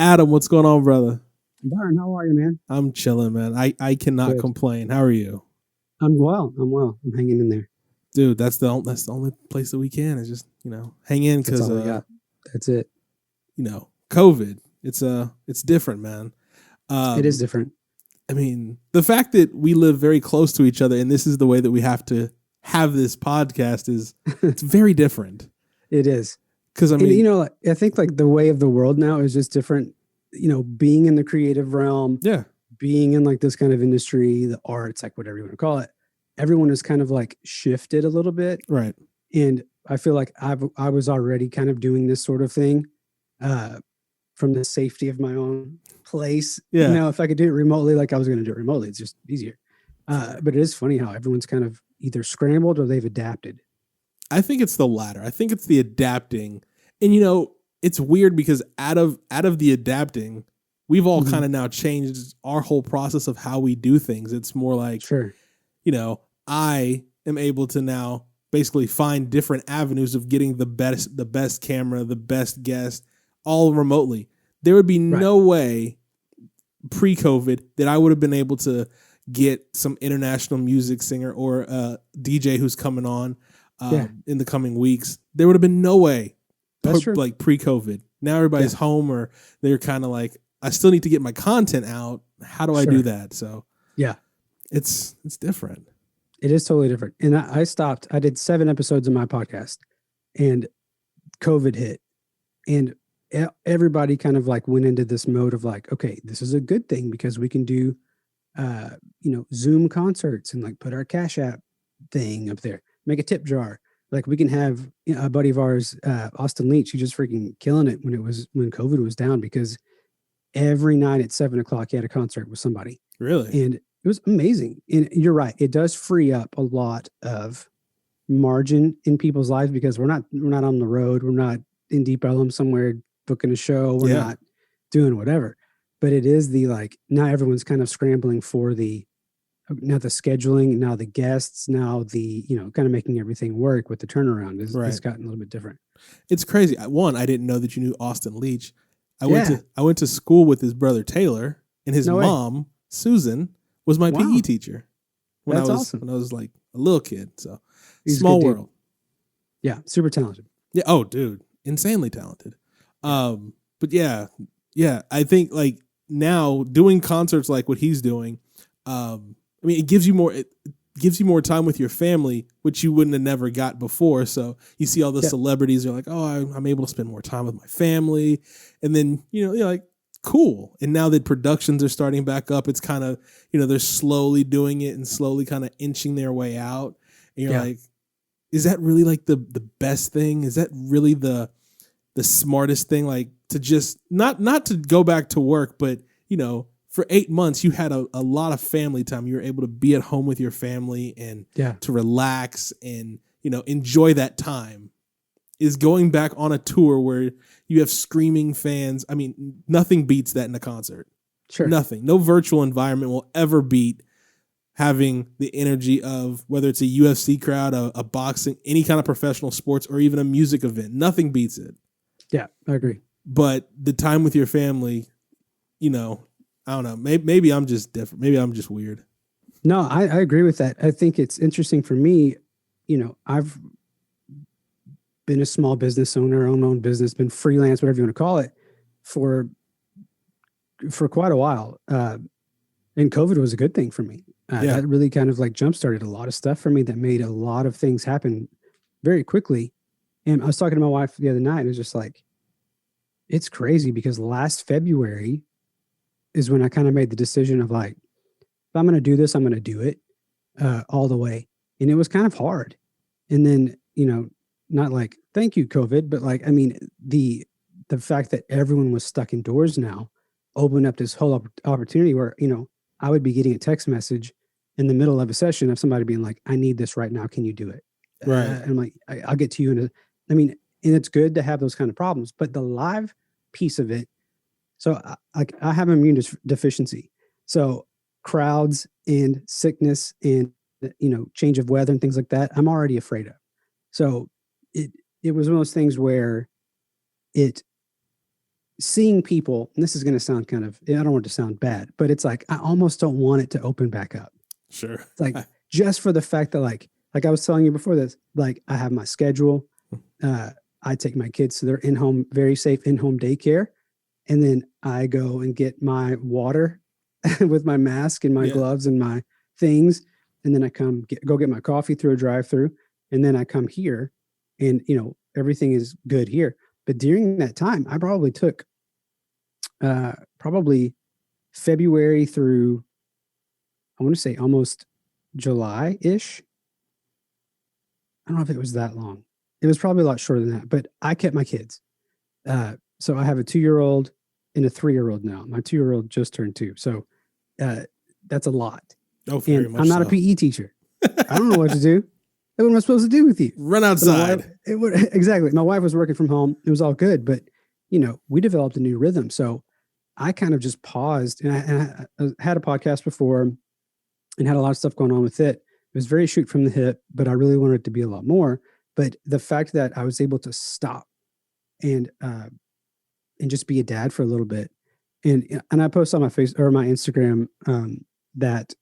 Adam, what's going on, brother? Byron, how are you, man? I'm chilling, man. I cannot Good. complain. How are you? I'm well. I'm well. I'm hanging in there. Dude, that's the only place that we can is just, hang in That's cuz all we got. That's it. COVID. It's different, man. It is Um different. I mean, the fact that we live very close to each other and this is the way that we have to have this podcast is it's very different. It is. Cuz I And, mean, I think like the way of the world now is just different. Being in the creative realm, yeah, being in like this kind of industry, the arts, like whatever you want to call it, everyone is kind of like shifted a little bit. right. And I feel like I was already kind of doing this sort of thing uh, from the safety of my own place. Yeah. If I could do it remotely, like I was going to do it remotely, it's just easier. But it is funny how everyone's kind of either scrambled or they've adapted. I think it's the latter. I think it's the adapting. And it's weird because out of the adapting, we've all Mhm. kind of now changed our whole process of how we do things. It's more like, Sure. I am able to now basically find different avenues of getting the best camera, the best guest, all remotely. There would be Right. no way pre-COVID that I would have been able to get some international music singer or a DJ who's coming on Yeah. in the coming weeks. There would have been no way, That's true. like pre-COVID. Now everybody's home, or they're kind of like, I still need to get my content out. How do I do Sure. that? So Yeah. it's different. It is totally different. And I stopped. I did 7 episodes of my podcast, and COVID hit, and everybody kind of like went into this mode of like, okay, this is a good thing because we can do, Zoom concerts and like put our Cash App thing up there, make a tip jar. Like we can have a buddy of ours, Austin Leach, he's just freaking killing it when COVID was down because every night at 7 o'clock he had a concert with somebody. Really? And it was amazing. And you're right, it does free up a lot of margin in people's lives because we're not on the road, we're not in Deep Ellum somewhere booking a show, we're Yeah. not doing whatever. But it is the like now everyone's kind of scrambling for the now the scheduling, now the guests, now the kind of making everything work with the turnaround is Right. it's gotten a little bit different. It's crazy. One, I didn't know that you knew Austin Leach. Yeah. I went to school with his brother Taylor, and his No way. mom Susan was my Wow. PE teacher That's awesome. when I was like a little kid. So He's a small good dude. world. Yeah, super talented. Yeah. Oh, dude, insanely talented. But yeah, I think like now doing concerts like what he's doing, I mean, it gives you more time with your family, which you wouldn't have never got before. So you see all the celebrities, you're like, oh, I'm able to spend more time with my family, and then you're like, cool. And now that productions are starting back up, it's kind of they're slowly doing it and slowly kind of inching their way out, and you're like, is that really like the best thing? Is that really the smartest thing? Like to just not to go back to work, but for 8 months you had a lot of family time. You were able to be at home with your family and to relax and enjoy that time. Is going back on a tour where you have screaming fans. I mean, nothing beats that in a concert. Sure. Nothing. No virtual environment will ever beat having the energy of whether it's a UFC crowd, a boxing, any kind of professional sports, or even a music event. Nothing beats it. Yeah, I agree. But the time with your family, I don't know. Maybe I'm just different. Maybe I'm just weird. No, I agree with that. I think it's interesting for me. I've been a small business owner, own my own business, been freelance, whatever you want to call it, for quite a while. And COVID was a good thing for me. That really kind of like jump-started a lot of stuff for me that made a lot of things happen very quickly. And I was talking to my wife the other night, and it was just like, it's crazy because last February is when I kind of made the decision of like, if I'm going to do this, I'm going to do it all the way. And it was kind of hard. And then, not like, thank you, COVID, but like, I mean, the fact that everyone was stuck indoors now opened up this whole opportunity where, I would be getting a text message in the middle of a session of somebody being like, I need this right now. Can you do it? Right. And I'm like, I'll get to you. And it's good to have those kind of problems, but the live piece of it. So I have immune deficiency. So crowds and sickness and, change of weather and things like that, I'm already afraid of. So it was one of those things where it seeing people, and this is going to sound kind of, I don't want it to sound bad, but it's like, I almost don't want it to open back up. Sure. It's like, just for the fact that like I was telling you before this, like I have my schedule. I take my kids to their in-home, very safe in-home daycare. And then I go and get my water with my mask and my gloves and my things. And then I go get my coffee through a drive-through. And then I come here and, everything is good here. But during that time, I probably took probably February through, I want to say almost July-ish. I don't know if it was that long. It was probably a lot shorter than that, but I kept my kids. So I have a 2-year-old and a 3-year-old now. My 2-year-old just turned 2. So that's a lot. Oh, very much I'm not so. a PE teacher. I don't know what to do. What am I supposed to do with you? Run outside. Exactly. My wife was working from home. It was all good, but we developed a new rhythm. So I kind of just paused, and I had a podcast before and had a lot of stuff going on with it. It was very shoot from the hip, but I really wanted it to be a lot more. But the fact that I was able to stop and just be a dad for a little bit, and I posted on my my Instagram that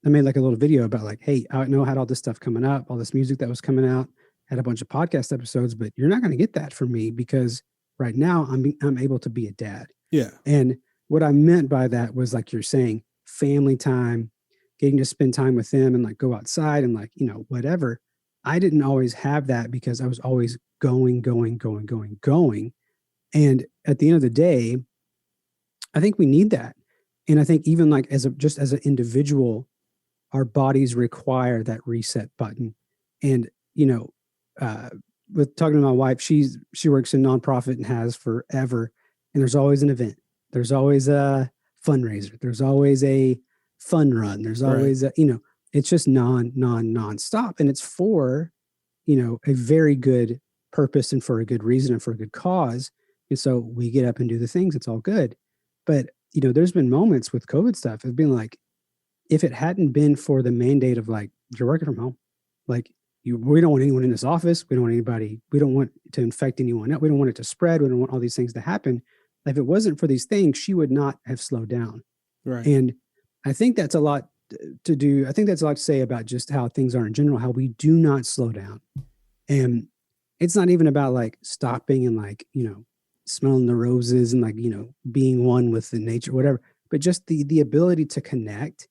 I made like a little video about like, hey, I know I had all this stuff coming up, all this music that was coming out, had a bunch of podcast episodes, but you're not going to get that from me because right now I'm able to be a dad. Yeah. And what I meant by that was like you're saying, family time, getting to spend time with them and like go outside and like, whatever. I didn't always have that because I was always going. And at the end of the day, I think we need that. And I think even like just as an individual, our bodies require that reset button. And, with talking to my wife, she works in nonprofit and has forever. And there's always an event. There's always a fundraiser. There's always a fun run. There's always it's just nonstop. And it's for, a very good purpose and for a good reason and for a good cause. And so we get up and do the things. It's all good. But, there's been moments with COVID stuff of being like, if it hadn't been for the mandate of like, you're working from home, like we don't want anyone in this office. We don't want anybody. We don't want to infect anyone. We don't want it to spread. We don't want all these things to happen. If it wasn't for these things, she would not have slowed down. Right. And I think that's a lot to do. I think that's a lot to say about just how things are in general, how we do not slow down. And it's not even about like stopping and like, smelling the roses and like, being one with the nature, whatever, but just the ability to connect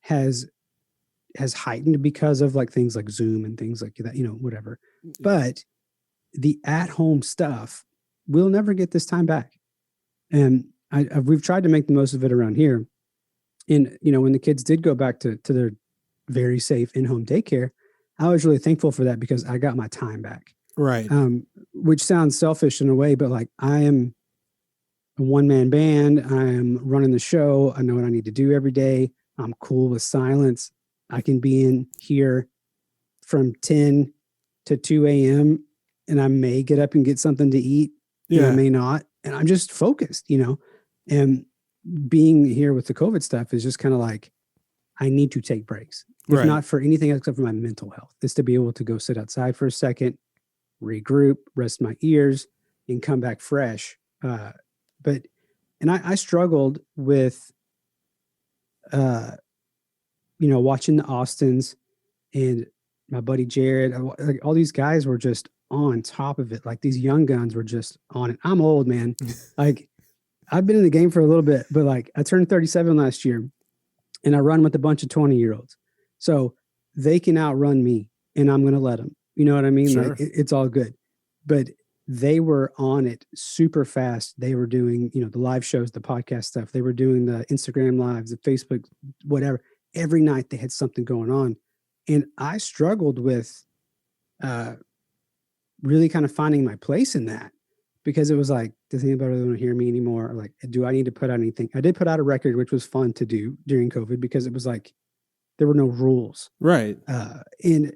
has heightened because of like things like Zoom and things like that, whatever. But the at-home stuff, we'll never get this time back. And we've tried to make the most of it around here. And, when the kids did go back to their very safe in-home daycare, I was really thankful for that because I got my time back. Right. Which sounds selfish in a way, but like I am a one-man band. I am running the show. I know what I need to do every day. I'm cool with silence. I can be in here from 10 to 2 a.m. and I may get up and get something to eat. Yeah. And I may not. And I'm just focused, and being here with the COVID stuff is just kind of like, I need to take breaks. If not for anything else except for my mental health, is to be able to go sit outside for a second, regroup, rest my ears, and come back fresh. But I struggled with, watching the Austins and my buddy Jared, like all these guys were just on top of it. Like these young guns were just on it. I'm old, man. Like I've been in the game for a little bit, but like I turned 37 last year and I run with a bunch of 20-year-olds. So they can outrun me and I'm going to let them, you know what I mean? Sure. Like it's all good, but they were on it super fast. They were doing, the live shows, the podcast stuff. They were doing the Instagram lives, the Facebook, whatever. Every night they had something going on. And I struggled with really kind of finding my place in that because it was like, does anybody really want to hear me anymore? Or like, do I need to put out anything? I did put out a record, which was fun to do during COVID because it was like, there were no rules. Right. And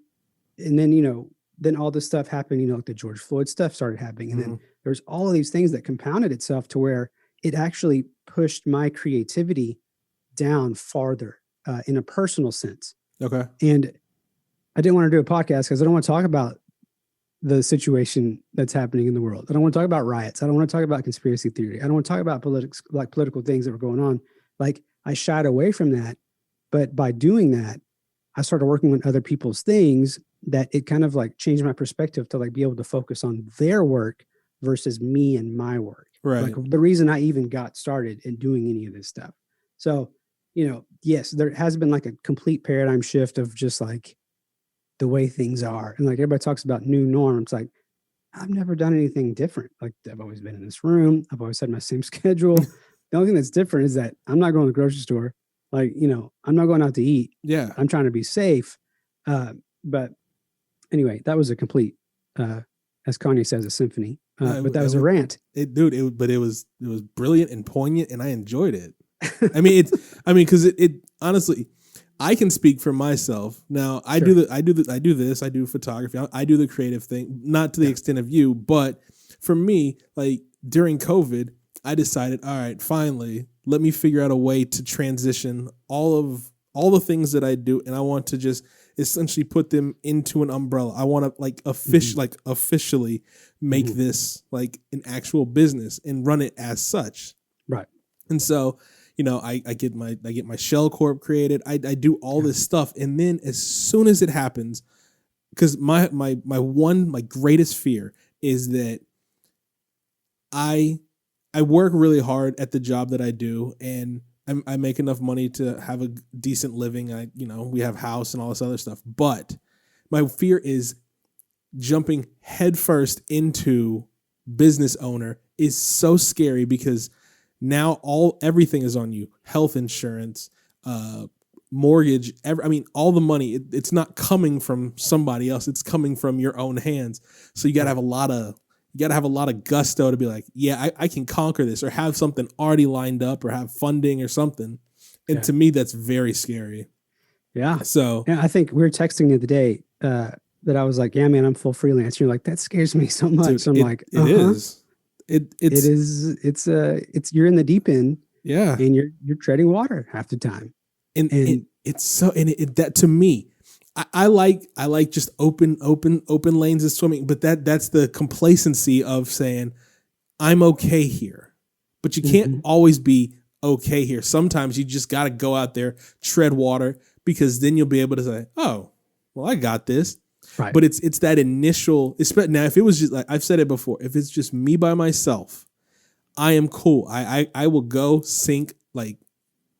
then, then all this stuff happened, like the George Floyd stuff started happening. And then there's all of these things that compounded itself to where it actually pushed my creativity down farther in a personal sense. Okay. And I didn't want to do a podcast because I don't want to talk about the situation that's happening in the world. I don't want to talk about riots. I don't want to talk about conspiracy theory. I don't want to talk about political things that were going on. Like, I shied away from that. But by doing that, I started working on other people's things that it kind of like changed my perspective to like be able to focus on their work versus me and my work. Right. Like the reason I even got started in doing any of this stuff. So, yes, there has been like a complete paradigm shift of just like the way things are. And like everybody talks about new norms. Like, I've never done anything different. Like, I've always been in this room. I've always had my same schedule. The only thing that's different is that I'm not going to the grocery store. Like, I'm not going out to eat. Yeah. I'm trying to be safe. But anyway, that was a complete, as Kanye says, a symphony. But that was a rant. But it was brilliant and poignant, and I enjoyed it. Because it honestly, I can speak for myself. Now, I do photography. I do the creative thing, not to the extent of you, but for me, like during COVID, I decided, all right, finally, let me figure out a way to transition all the things that I do, and I want to just essentially put them into an umbrella. I want to like officially make this like an actual business and run it as such. Right. And so, I get my shell corp created. I do all this stuff, and then as soon as it happens, because my greatest fear is that I work really hard at the job that I do, and I make enough money to have a decent living. We have house and all this other stuff. But my fear is jumping headfirst into business owner is so scary because now everything is on you. Health insurance, mortgage, all the money. It's not coming from somebody else. It's coming from your own hands. So you got to have a lot of gusto to be like, yeah, I can conquer this, or have something already lined up, or have funding or something. And to me, that's very scary. Yeah. So I think we were texting the other day that I was like, yeah, man, I'm full freelance. You're like, that scares me so much. Dude, so I'm like, it is. It's you're in the deep end. Yeah. And you're treading water half the time. And it's so, that to me, I like just open lanes of swimming, but that's the complacency of saying I'm okay here, but you can't always be okay here. Sometimes you just got to go out there, tread water, because then you'll be able to say, oh, well, I got this. Right. But it's that initial. Now, if it was just like I've said it before, if it's just me by myself, I am cool. I will go sink, like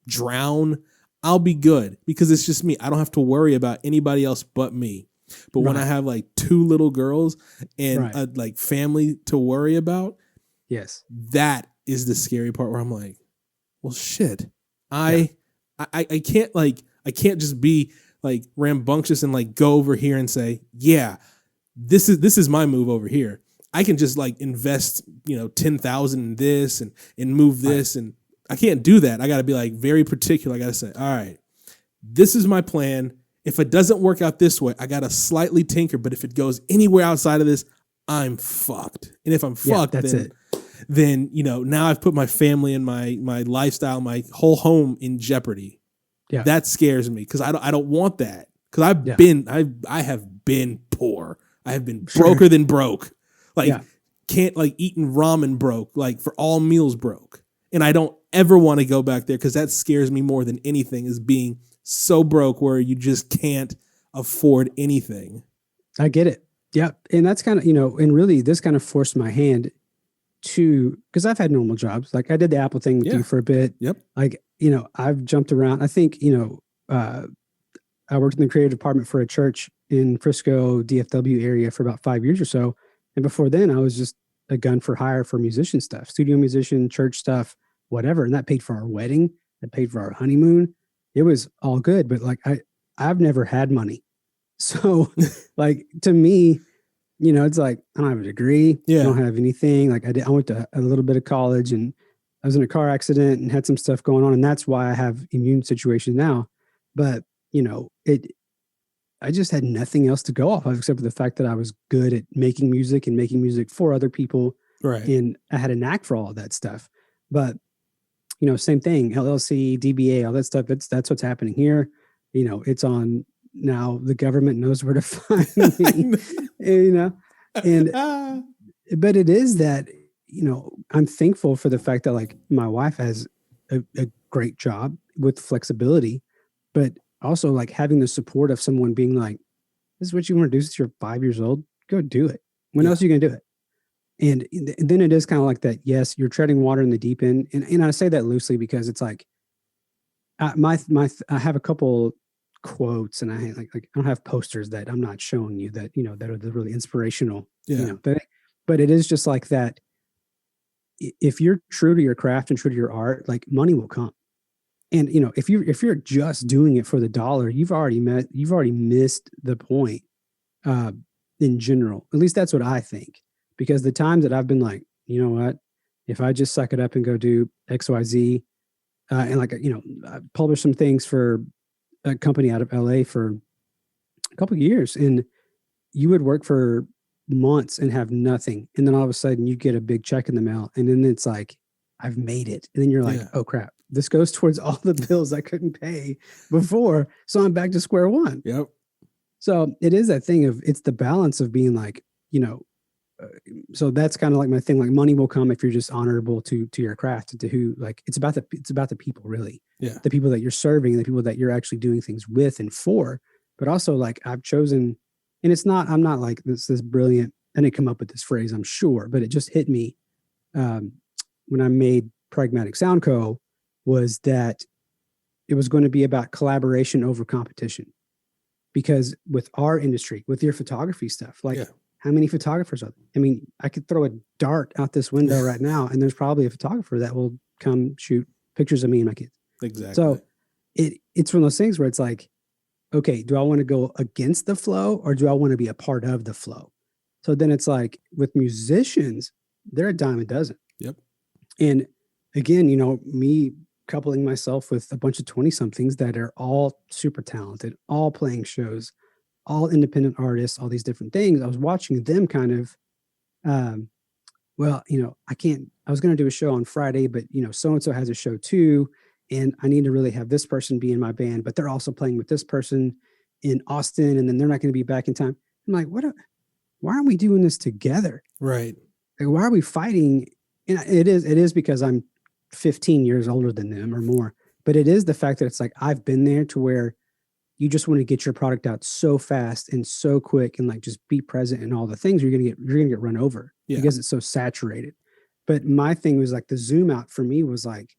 drown. I'll be good because it's just me. I don't have to worry about anybody else but me. But when I have like two little girls and a like family to worry about, yes, that is the scary part where I'm like, well, shit, I can't just be like rambunctious and like go over here and say, yeah, this is my move over here. I can just like invest, 10,000 in this and move this, and I can't do that. I got to be like very particular. I got to say, all right, this is my plan. If it doesn't work out this way, I got to slightly tinker. But if it goes anywhere outside of this, I'm fucked. And if I'm fucked, then now I've put my family and my lifestyle, my whole home in jeopardy. Yeah, that scares me because I don't want that, because I have been poor. I have been broker than broke. Can't like eating ramen broke, like for all meals broke. And I don't ever want to go back there because that scares me more than anything, is being so broke where you just can't afford anything. I get it. Yeah. And that's kind of, and really this kind of forced my hand to, because I've had normal jobs. Like I did the Apple thing with you for a bit. Yep. Like, I've jumped around. I think, I worked in the creative department for a church in Frisco, DFW area for about 5 years or so. And before then I was just a gun for hire for musician stuff, studio musician, church stuff, whatever. And that paid for our wedding. That paid for our honeymoon. It was all good. But like, I've never had money. So like to me, it's like, I don't have a degree. I don't have anything. Like I went to a little bit of college and I was in a car accident and had some stuff going on. And that's why I have immune situation now. But, I just had nothing else to go off of except for the fact that I was good at making music and making music for other people. Right. And I had a knack for all of that stuff. But, same thing, LLC, DBA, all that stuff. That's what's happening here. It's on now. The government knows where to find me, And, but it is that, I'm thankful for the fact that like my wife has a great job with flexibility, but also like having the support of someone being like, this is what you want to do since you're 5 years old, go do it. When else are you going to do it? And then it is kind of like that. Yes, you're treading water in the deep end. And I say that loosely because it's like, I have a couple quotes, and I don't have posters that I'm not showing you that, that are the really inspirational, but it is just like that. If you're true to your craft and true to your art, like money will come. And, if you're just doing it for the dollar, you've already missed the point, in general. At least that's what I think, because the times that I've been like, you know what, if I just suck it up and go do XYZ, and like, I published some things for a company out of LA for a couple of years, and you would work for months and have nothing. And then all of a sudden you get a big check in the mail, and then it's like, I've made it. And then you're like, oh crap, this goes towards all the bills I couldn't pay before. So I'm back to square one. Yep. So it is that thing of, it's the balance of being like, so that's kind of like my thing. Like money will come if you're just honorable to your craft and to who, like, it's about the people, really. Yeah. The people that you're serving, the people that you're actually doing things with and for. But also, like, I've chosen, and I'm not like this brilliant. I didn't come up with this phrase, I'm sure, but it just hit me when I made Pragmatic Sound Co. was that it was going to be about collaboration over competition. Because with our industry, with your photography stuff, like, how many photographers are there? I mean, I could throw a dart out this window right now, and there's probably a photographer that will come shoot pictures of me and my kids. Exactly. So it's one of those things where it's like, okay, do I want to go against the flow, or do I want to be a part of the flow? So then it's like with musicians, they're a dime a dozen. Yep. And again, me coupling myself with a bunch of 20-somethings that are all super talented, all playing shows, all independent artists, all these different things. I was watching them kind of, I was going to do a show on Friday, but so-and-so has a show too. And I need to really have this person be in my band, but they're also playing with this person in Austin, and then they're not going to be back in time. I'm like, why aren't we doing this together? Right. Like, why are we fighting? And it is because I'm 15 years older than them or more, but it is the fact that it's like, I've been there to where you just want to get your product out so fast and so quick, and like just be present in all the things. You're gonna get run over because it's so saturated. But my thing was like, the zoom out for me was like,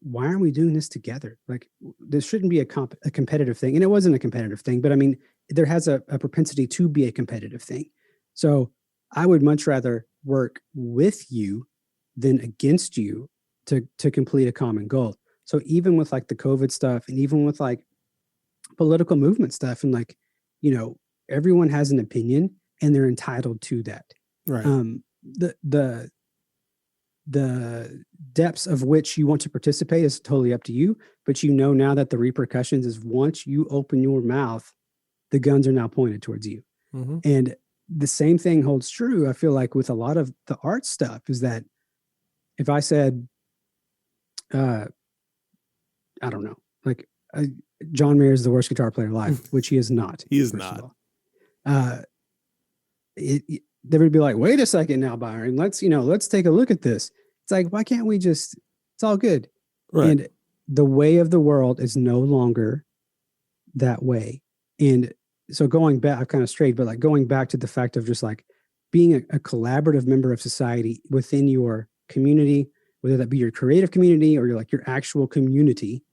why aren't we doing this together? Like, this shouldn't be a competitive thing. And it wasn't a competitive thing, but I mean, there has a propensity to be a competitive thing. So I would much rather work with you than against you to complete a common goal. So even with like the COVID stuff, and even with like political movement stuff, and like, everyone has an opinion and they're entitled to that. Right. The depths of which you want to participate is totally up to you. But now that the repercussions is, once you open your mouth, the guns are now pointed towards you. Mm-hmm. And the same thing holds true, I feel like, with a lot of the art stuff, is that if I said, I don't know, like, John Mayer is the worst guitar player alive, which he is not. He is not. They would be like, wait a second now, Byron, let's take a look at this. It's like, why can't we just, it's all good. Right. And the way of the world is no longer that way. And so going back, I've kind of strayed, but like going back to the fact of just like being a collaborative member of society within your community, whether that be your creative community or your actual community,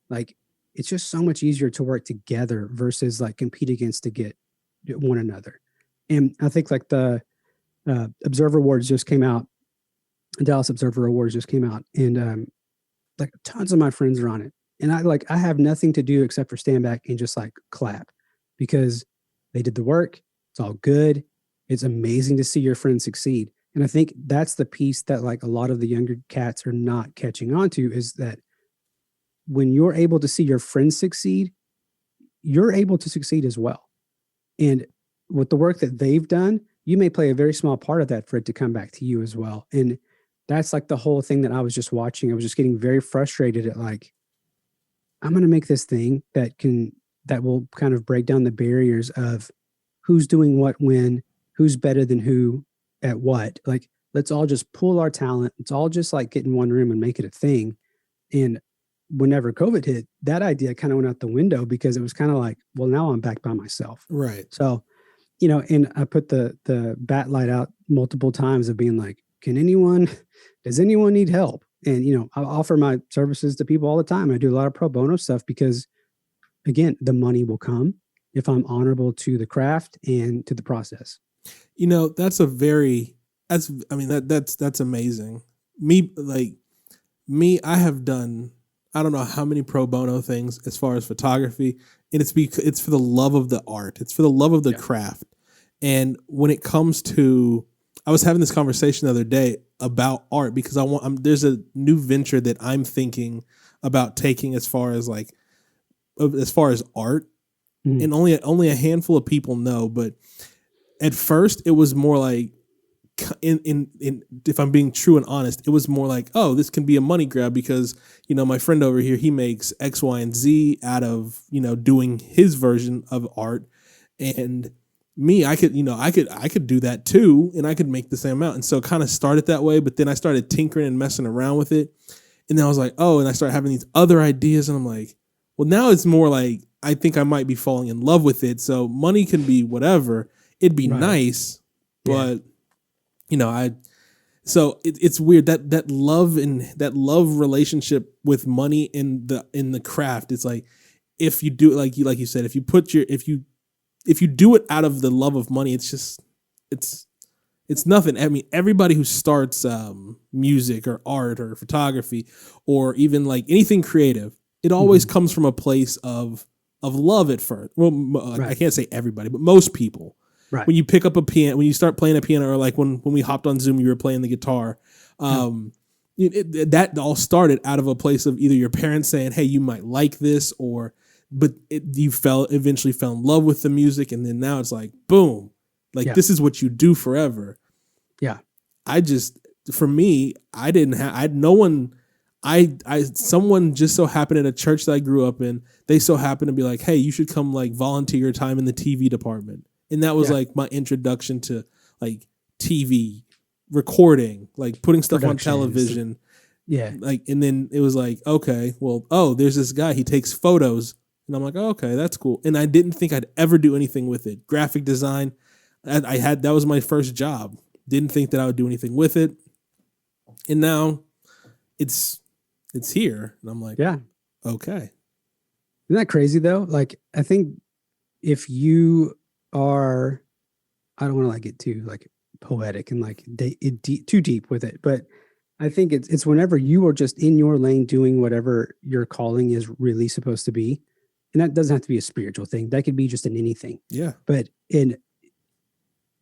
like, it's just so much easier to work together versus like compete against to get one another. And I think like the Observer Awards just came out, Dallas Observer Awards just came out, and like tons of my friends are on it. And I have nothing to do except for stand back and just like clap, because they did the work. It's all good. It's amazing to see your friends succeed. And I think that's the piece that like a lot of the younger cats are not catching on to, is that when you're able to see your friends succeed, you're able to succeed as well. And with the work that they've done, you may play a very small part of that for it to come back to you as well. And that's like the whole thing that I was just watching. I was just getting very frustrated at like, I'm going to make this thing that will kind of break down the barriers of who's doing what when, who's better than who at what. Like, let's all just pool our talent. Let's all just like get in one room and make it a thing. And whenever COVID hit, that idea kind of went out the window because it was kind of like, well, now I'm back by myself. Right. So, you know, and I put the bat light out multiple times of being like, does anyone need help? And, you know, I offer my services to people all the time. I do a lot of pro bono stuff because, again, the money will come if I'm honorable to the craft and to the process. You know, that's amazing. I have done, I don't know how many pro bono things as far as photography, and it's for the love of the art. It's for the love of the craft. And when it comes to, I was having this conversation the other day about art because there's a new venture that I'm thinking about taking as far as art, and only a handful of people know. But at first, it was more like, in if I'm being true and honest, it was more like, oh, this can be a money grab because, you know, my friend over here, he makes X, Y, and Z out of, you know, doing his version of art, and me, I could do that too, and I could make the same amount. And so it kind of started that way, but then I started tinkering and messing around with it. And then I was like, oh, and I started having these other ideas, and I'm like, well, now it's more like, I think I might be falling in love with it. So money can be whatever. It'd be nice, but you know, it's weird that love relationship with money in the craft. It's like, if you do like you said, if you do it out of the love of money, it's nothing. I mean, everybody who starts music or art or photography or even like anything creative, it always comes from a place of love at first. Well, I can't say everybody, but most people. Right. When you pick up a piano, when you start playing a piano, or like when we hopped on Zoom, you were playing the guitar. That all started out of a place of either your parents saying, "Hey, you might like this," you eventually fell in love with the music, and then now it's like, boom, like this is what you do forever. Yeah. For me, I didn't have, I had no one. Someone just so happened at a church that I grew up in, they so happened to be like, "Hey, you should come like volunteer your time in the TV department." And that was like my introduction to like TV recording, like putting stuff on television. Yeah. Like, and then it was like, okay, well, there's this guy, he takes photos. And I'm like, oh, okay, that's cool. And I didn't think I'd ever do anything with it. Graphic design, that was my first job. Didn't think that I would do anything with it. And now it's here. And I'm like, yeah, okay. Isn't that crazy though? Like, I think if you are, I don't want to like get too like poetic and like too deep with it, but I think it's whenever you are just in your lane doing whatever your calling is really supposed to be. And that doesn't have to be a spiritual thing. That could be just in anything. Yeah. But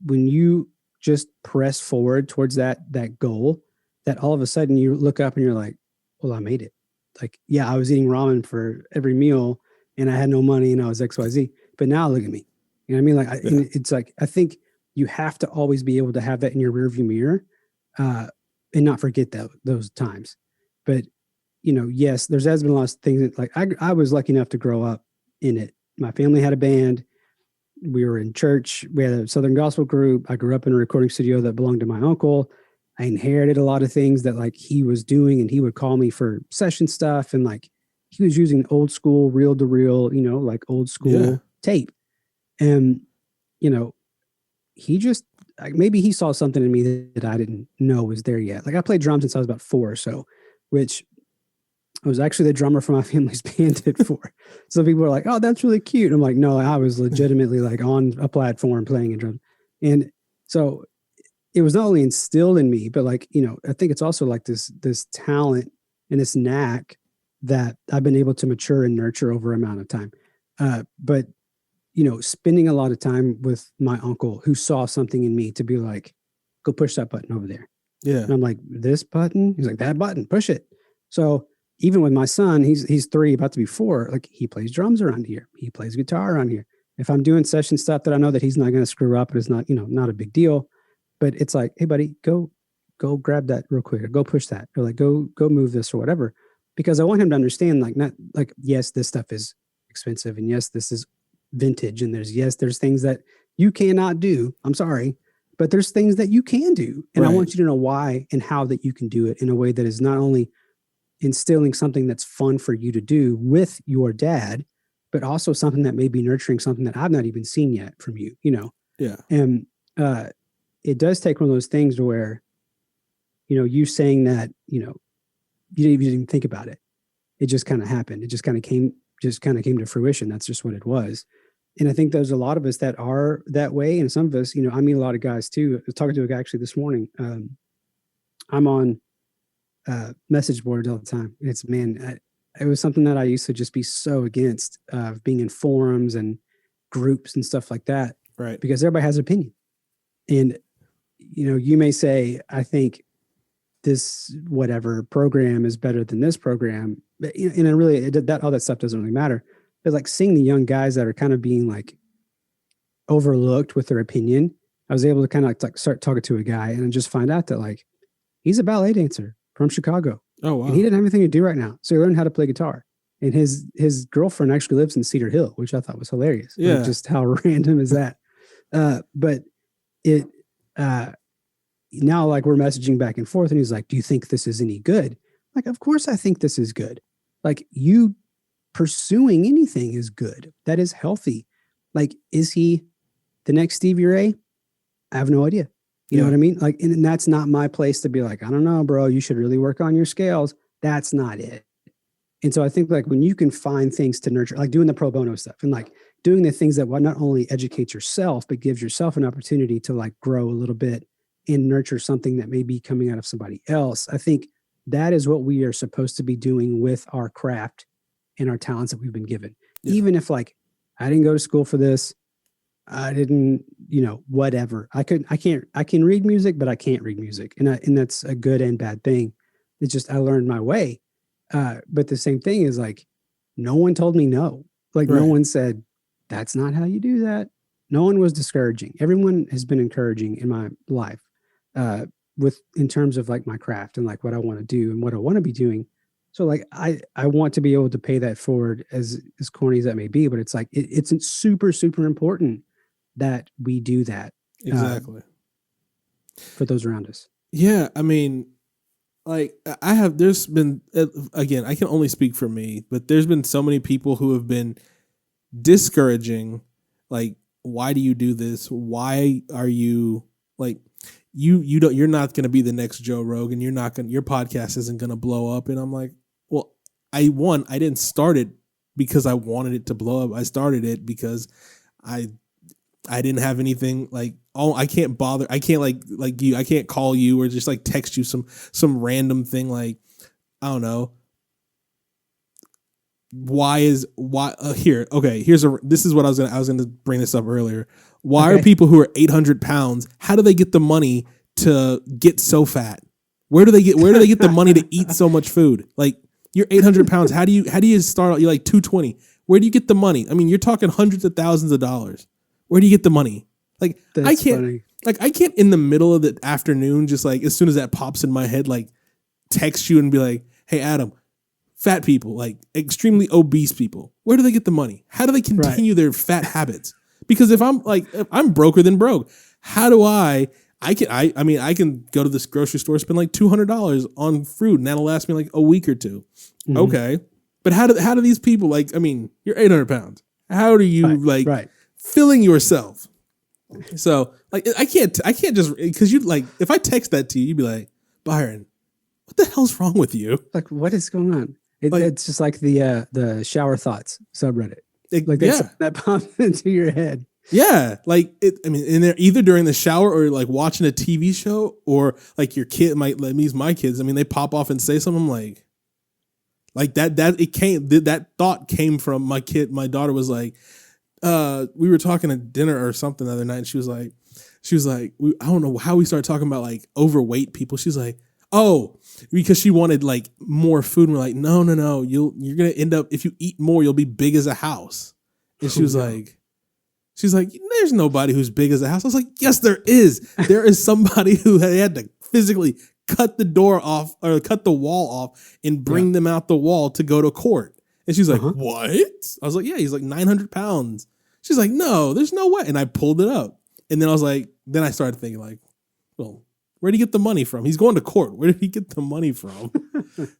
when you just press forward towards that goal, that all of a sudden you look up and you're like, well, I made it. Like, yeah, I was eating ramen for every meal and I had no money and I was XYZ, but now look at me. You know what I mean? Like, it's like, I think you have to always be able to have that in your rearview mirror and not forget those times. But, you know, yes, there's been a lot of things that, like, I was lucky enough to grow up in it. My family had a band. We were in church. We had a Southern gospel group. I grew up in a recording studio that belonged to my uncle. I inherited a lot of things that like he was doing, and he would call me for session stuff. And like, he was using old school reel to reel, you know, like old school tape. And, you know, he just, like, maybe he saw something in me that I didn't know was there yet. Like, I played drums since I was about 4 or so, which I was actually the drummer for my family's band at 4. So people were like, "Oh, that's really cute." I'm like, no, I was legitimately like on a platform playing a drum. And so it was not only instilled in me, but like, you know, I think it's also like this talent and this knack that I've been able to mature and nurture over an amount of time. But, you know, spending a lot of time with my uncle who saw something in me to be like, go push that button over there. Yeah. And I'm like, this button? He's like, that button, push it. So even with my son, he's 3, about to be 4, like, he plays drums around here. He plays guitar around here. If I'm doing session stuff that I know that he's not going to screw up, it's not, you know, not a big deal, but it's like, hey buddy, go grab that real quick, or go push that, or like, go move this or whatever. Because I want him to understand, like, not like, yes, this stuff is expensive, and yes, this is vintage, and there's things that you cannot do. I'm sorry, but there's things that you can do. And I Right. want you to know why and how that you can do it in a way that is not only instilling something that's fun for you to do with your dad, but also something that may be nurturing something that I've not even seen yet from you, you know? Yeah. And it does take one of those things where, you know, you saying that, you know, you didn't even think about it. It just kind of happened. It just kind of came to fruition. That's just what it was. And I think there's a lot of us that are that way. And some of us, you know, I meet a lot of guys too. I was talking to a guy actually this morning. I'm on message boards all the time. It's, man, it was something that I used to just be so against being in forums and groups and stuff like that. Right. Because everybody has an opinion. And, you know, you may say, I think this whatever program is better than this program. But, you know, and it really, all that stuff doesn't really matter. But like seeing the young guys that are kind of being like overlooked with their opinion, I was able to kind of like start talking to a guy and just find out that like he's a ballet dancer from Chicago. Oh, wow. And he didn't have anything to do right now. So he learned how to play guitar. And his girlfriend actually lives in Cedar Hill, which I thought was hilarious. Yeah. Like, just how random is that? But it, now like we're messaging back and forth and he's like, do you think this is any good? Like, of course I think this is good. Like, you pursuing anything is good. That is healthy. Like, is he the next Stevie Ray? I have no idea. You know what I mean? Like, and that's not my place to be like, I don't know, bro, you should really work on your scales. That's not it. And so I think like when you can find things to nurture, like doing the pro bono stuff and like doing the things that will not only educate yourself, but gives yourself an opportunity to like grow a little bit and nurture something that may be coming out of somebody else. I think that is what we are supposed to be doing with our craft and our talents that we've been given. Yeah. Even if like, I didn't go to school for this, I didn't, you know, whatever. I can read music, but I can't read music. And that's a good and bad thing. It's just, I learned my way. But the same thing is like, no one told me no. Like no one said, that's not how you do that. No one was discouraging. Everyone has been encouraging in my life, in terms of like my craft and like what I want to do and what I want to be doing. So like, I want to be able to pay that forward as corny as that may be, but it's like, it's super, super important that we do that. Exactly. For those around us. Yeah. I mean, like there's been, again, I can only speak for me, but there's been so many people who have been discouraging. Like, why do you do this? Why are you like, you're not going to be the next Joe Rogan. Your podcast isn't going to blow up. And I'm like, well, I didn't start it because I wanted it to blow up. I started it because I didn't have anything like, oh, I can't bother. I can't like you. I can't call you or just like text you some random thing. Like, I don't know. Here. Okay. This is what I was going to bring this up earlier. Why are people who are 800 pounds, how do they get the money to get so fat? Where do they get the money to eat so much food? Like, you're 800 pounds. How do you start out? You're like 220. Where do you get the money? I mean, you're talking hundreds of thousands of dollars. Where do you get the money? Like, I can't in the middle of the afternoon, just like as soon as that pops in my head, like text you and be like, hey, Adam, fat people, like extremely obese people, where do they get the money? How do they continue their fat habits? Because if I'm broker than broke, how do I can go to this grocery store, spend like $200 on food, and that'll last me like a week or two. Mm-hmm. Okay. But how do these people, like, I mean, you're 800 pounds. How do you filling yourself? So like, I can't just, because you like, if I text that to you, you'd be like, Byron, what the hell's wrong with you? Like, what is going on? It's just like the shower thoughts subreddit. That pops into your head. Yeah, like and they're either during the shower or like watching a TV show, or like your kid my kids. I mean, they pop off and say something like that thought came from my kid. My daughter was like, we were talking at dinner or something the other night, and she was like, I don't know how we started talking about like overweight people. She's like, oh, because she wanted like more food. And we're like, no, you're gonna end up, if you eat more, you'll be big as a house. And she was like, there's nobody who's big as a house. I was like, yes, there is. There is somebody who had to physically cut the door off or cut the wall off and bring them out the wall to go to court. And she's like, what? I was like, yeah, he's like 900 pounds. She's like, no, there's no way. And I pulled it up. And then I was like, then I started thinking like, well, where did he get the money from? He's going to court. Where did he get the money from?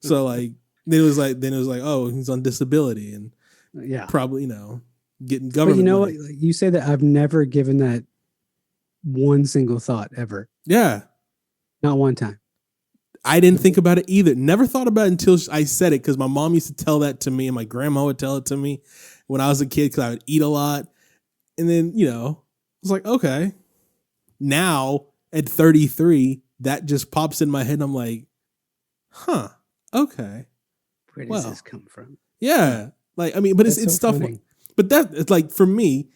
So like, then it was like, oh, he's on disability and probably, getting government. But you know money. what? Like you say that I've never given that one single thought ever. Yeah. Not one time. I didn't think about it either. Never thought about it until I said it because my mom used to tell that to me and my grandma would tell it to me when I was a kid because I would eat a lot. And then, I was like, okay. Now at 33, that just pops in my head and I'm like, huh, okay. Where does this come from? Yeah. Like, I mean, but it's stuff like, but that it's like for me,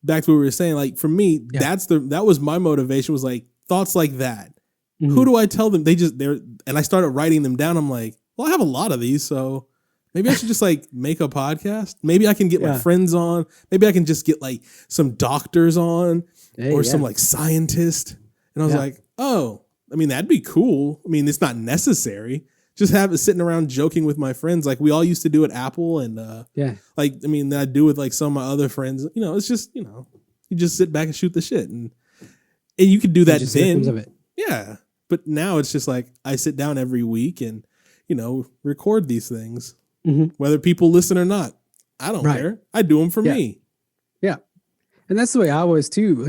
back to what we were saying, like for me, that was my motivation was like thoughts like that. Mm-hmm. Who do I tell them? And I started writing them down. I'm like, well, I have a lot of these, so maybe I should just like make a podcast. Maybe I can get my friends on. Maybe I can just get like some doctors on or some like scientist. And I was like, oh, I mean, that'd be cool. I mean, it's not necessary. Just have it sitting around joking with my friends like we all used to do at Apple. And like, I mean, I do with like some of my other friends. It's just, you just sit back and shoot the shit. And you could do that then. Of it. Yeah. But now it's just like I sit down every week and, record these things, whether people listen or not. I don't care. I do them for me. Yeah. And that's the way I was too.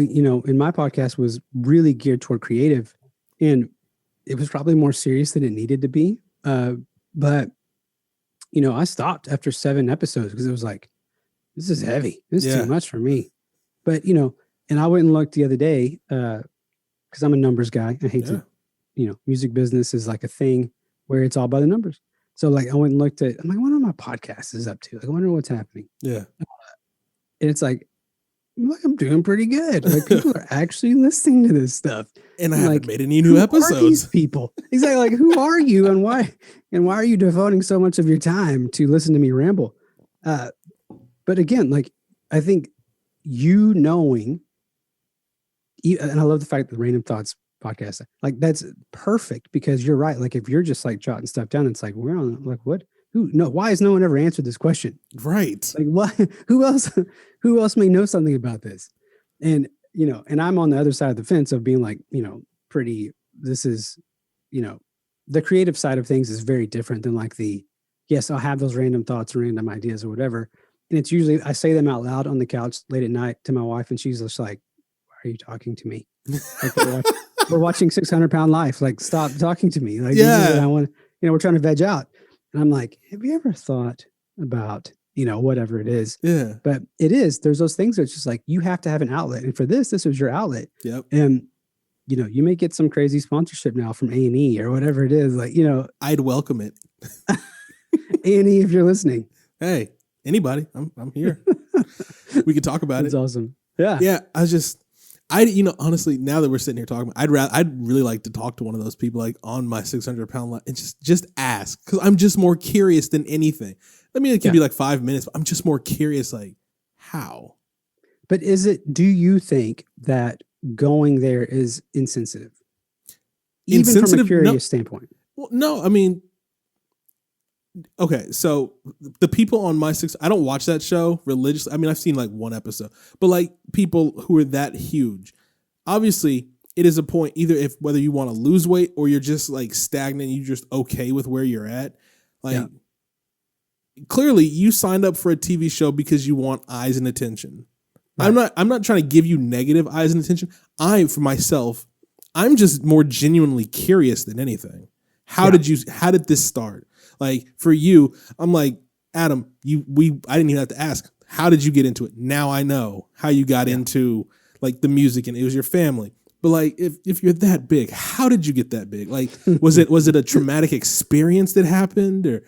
And my podcast was really geared toward creative and it was probably more serious than it needed to be. But, I stopped after 7 episodes because it was like, this is heavy. This is too much for me. But, and I went and looked the other day because I'm a numbers guy. I hate to. Music business is like a thing where it's all by the numbers. So like I went and looked at, I'm like, I wonder what my podcast is up to. Like, I wonder what's happening. Yeah. And it's like, I'm doing pretty good. Like people are actually listening to this stuff. And I haven't made any new episodes. Who are these people? Exactly. Like who are you and why are you devoting so much of your time to listen to me ramble? But again, like I think knowing, and I love the fact that the Random Thoughts podcast, like that's perfect because you're right. Like if you're just like jotting stuff down, it's like we're on like what? Why has no one ever answered this question? Right. Like what? Who else may know something about this? And and I'm on the other side of the fence of being like, this is, the creative side of things is very different than like yes, I'll have those random thoughts, random ideas or whatever. And it's usually, I say them out loud on the couch late at night to my wife and she's just like, why are you talking to me? Like we're watching 600-Pound Life. Like, stop talking to me. Like, this is what I want. We're trying to veg out. And I'm like, have you ever thought about, whatever it is? Yeah. But there's those things that's just like, you have to have an outlet. And for this is your outlet. Yep. And, you may get some crazy sponsorship now from A&E or whatever it is. Like, I'd welcome it. A&E, if you're listening. Hey, anybody, I'm here. We could talk about it. It's awesome. Yeah. Yeah. Honestly, now that we're sitting here talking, I'd really like to talk to one of those people like on my 600-pound line and just ask because I'm just more curious than anything. I mean, it can be like 5 minutes, but I'm just more curious, like how. But do you think that going there is insensitive? Even from a curious standpoint? Well, no, I mean, okay, so the people on my I don't watch that show religiously. I mean, I've seen like one episode, but like people who are that huge, obviously it is a point either whether you want to lose weight or you're just like stagnant, you're just okay with where you're at. Like clearly you signed up for a TV show because you want eyes and attention. Right. I'm not trying to give you negative eyes and attention. For myself, I'm just more genuinely curious than anything. How did this start? Like for you, I'm like, Adam, I didn't even have to ask. How did you get into it? Now I know how you got into like the music and it was your family. But like, if you're that big, how did you get that big? Like, was it a traumatic experience that happened or,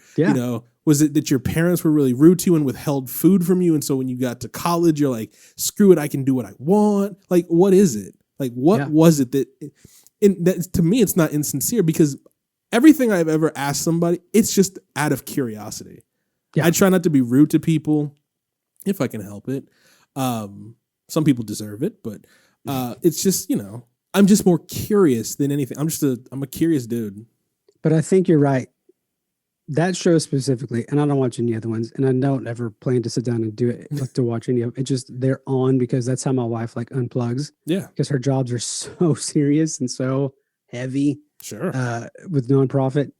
was it that your parents were really rude to you and withheld food from you? And so when you got to college, you're like, screw it. I can do what I want. Like, what is it? Like, what was it that to me, it's not insincere because everything I've ever asked somebody, it's just out of curiosity. Yeah. I try not to be rude to people if I can help it. Some people deserve it, but it's just, I'm just more curious than anything. I'm a curious dude. But I think you're right. that show specifically, and I don't watch any other ones, and I don't ever plan to sit down and do it, like to watch any of it. It just, they're on because that's how my wife like unplugs, Yeah, because her jobs are so serious and so heavy sure. with nonprofit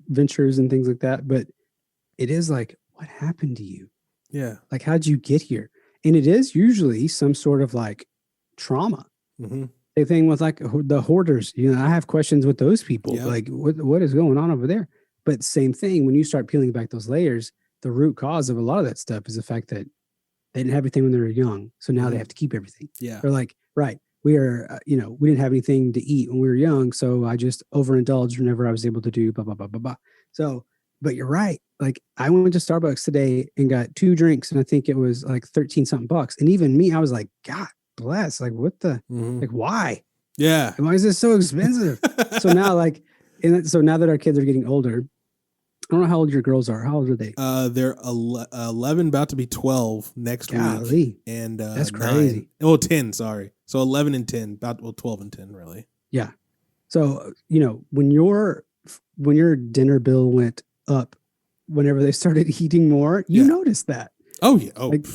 ventures and things like that. But it is like, what happened to you? Yeah. Like, how'd you get here? And it is usually some sort of like trauma. Mm-hmm. The thing with like the hoarders, I have questions with those people. Yep. Like, what is going on over there? But same thing, when you start peeling back those layers, the root cause of a lot of that stuff is the fact that they didn't have everything when they were young. So now they have to keep everything. Yeah. They're like, right, we are, we didn't have anything to eat when we were young. So I just overindulged whenever I was able to do blah, blah, blah, blah, blah. So, but you're right. Like, I went to Starbucks today and got 2 drinks, and I think it was like 13 something bucks. And even me, I was like, God bless. Like, what the, like, why? Yeah. And why is this so expensive? So now, like, so now that our kids are getting older, I don't know how old your girls are. How old are they? They're 11, about to be 12 next week. And that's crazy. 10, sorry. So 11 and 10, 12 and 10, really. Yeah. So, when your dinner bill went up, whenever they started eating more, you noticed that. Oh, yeah. Oh, like,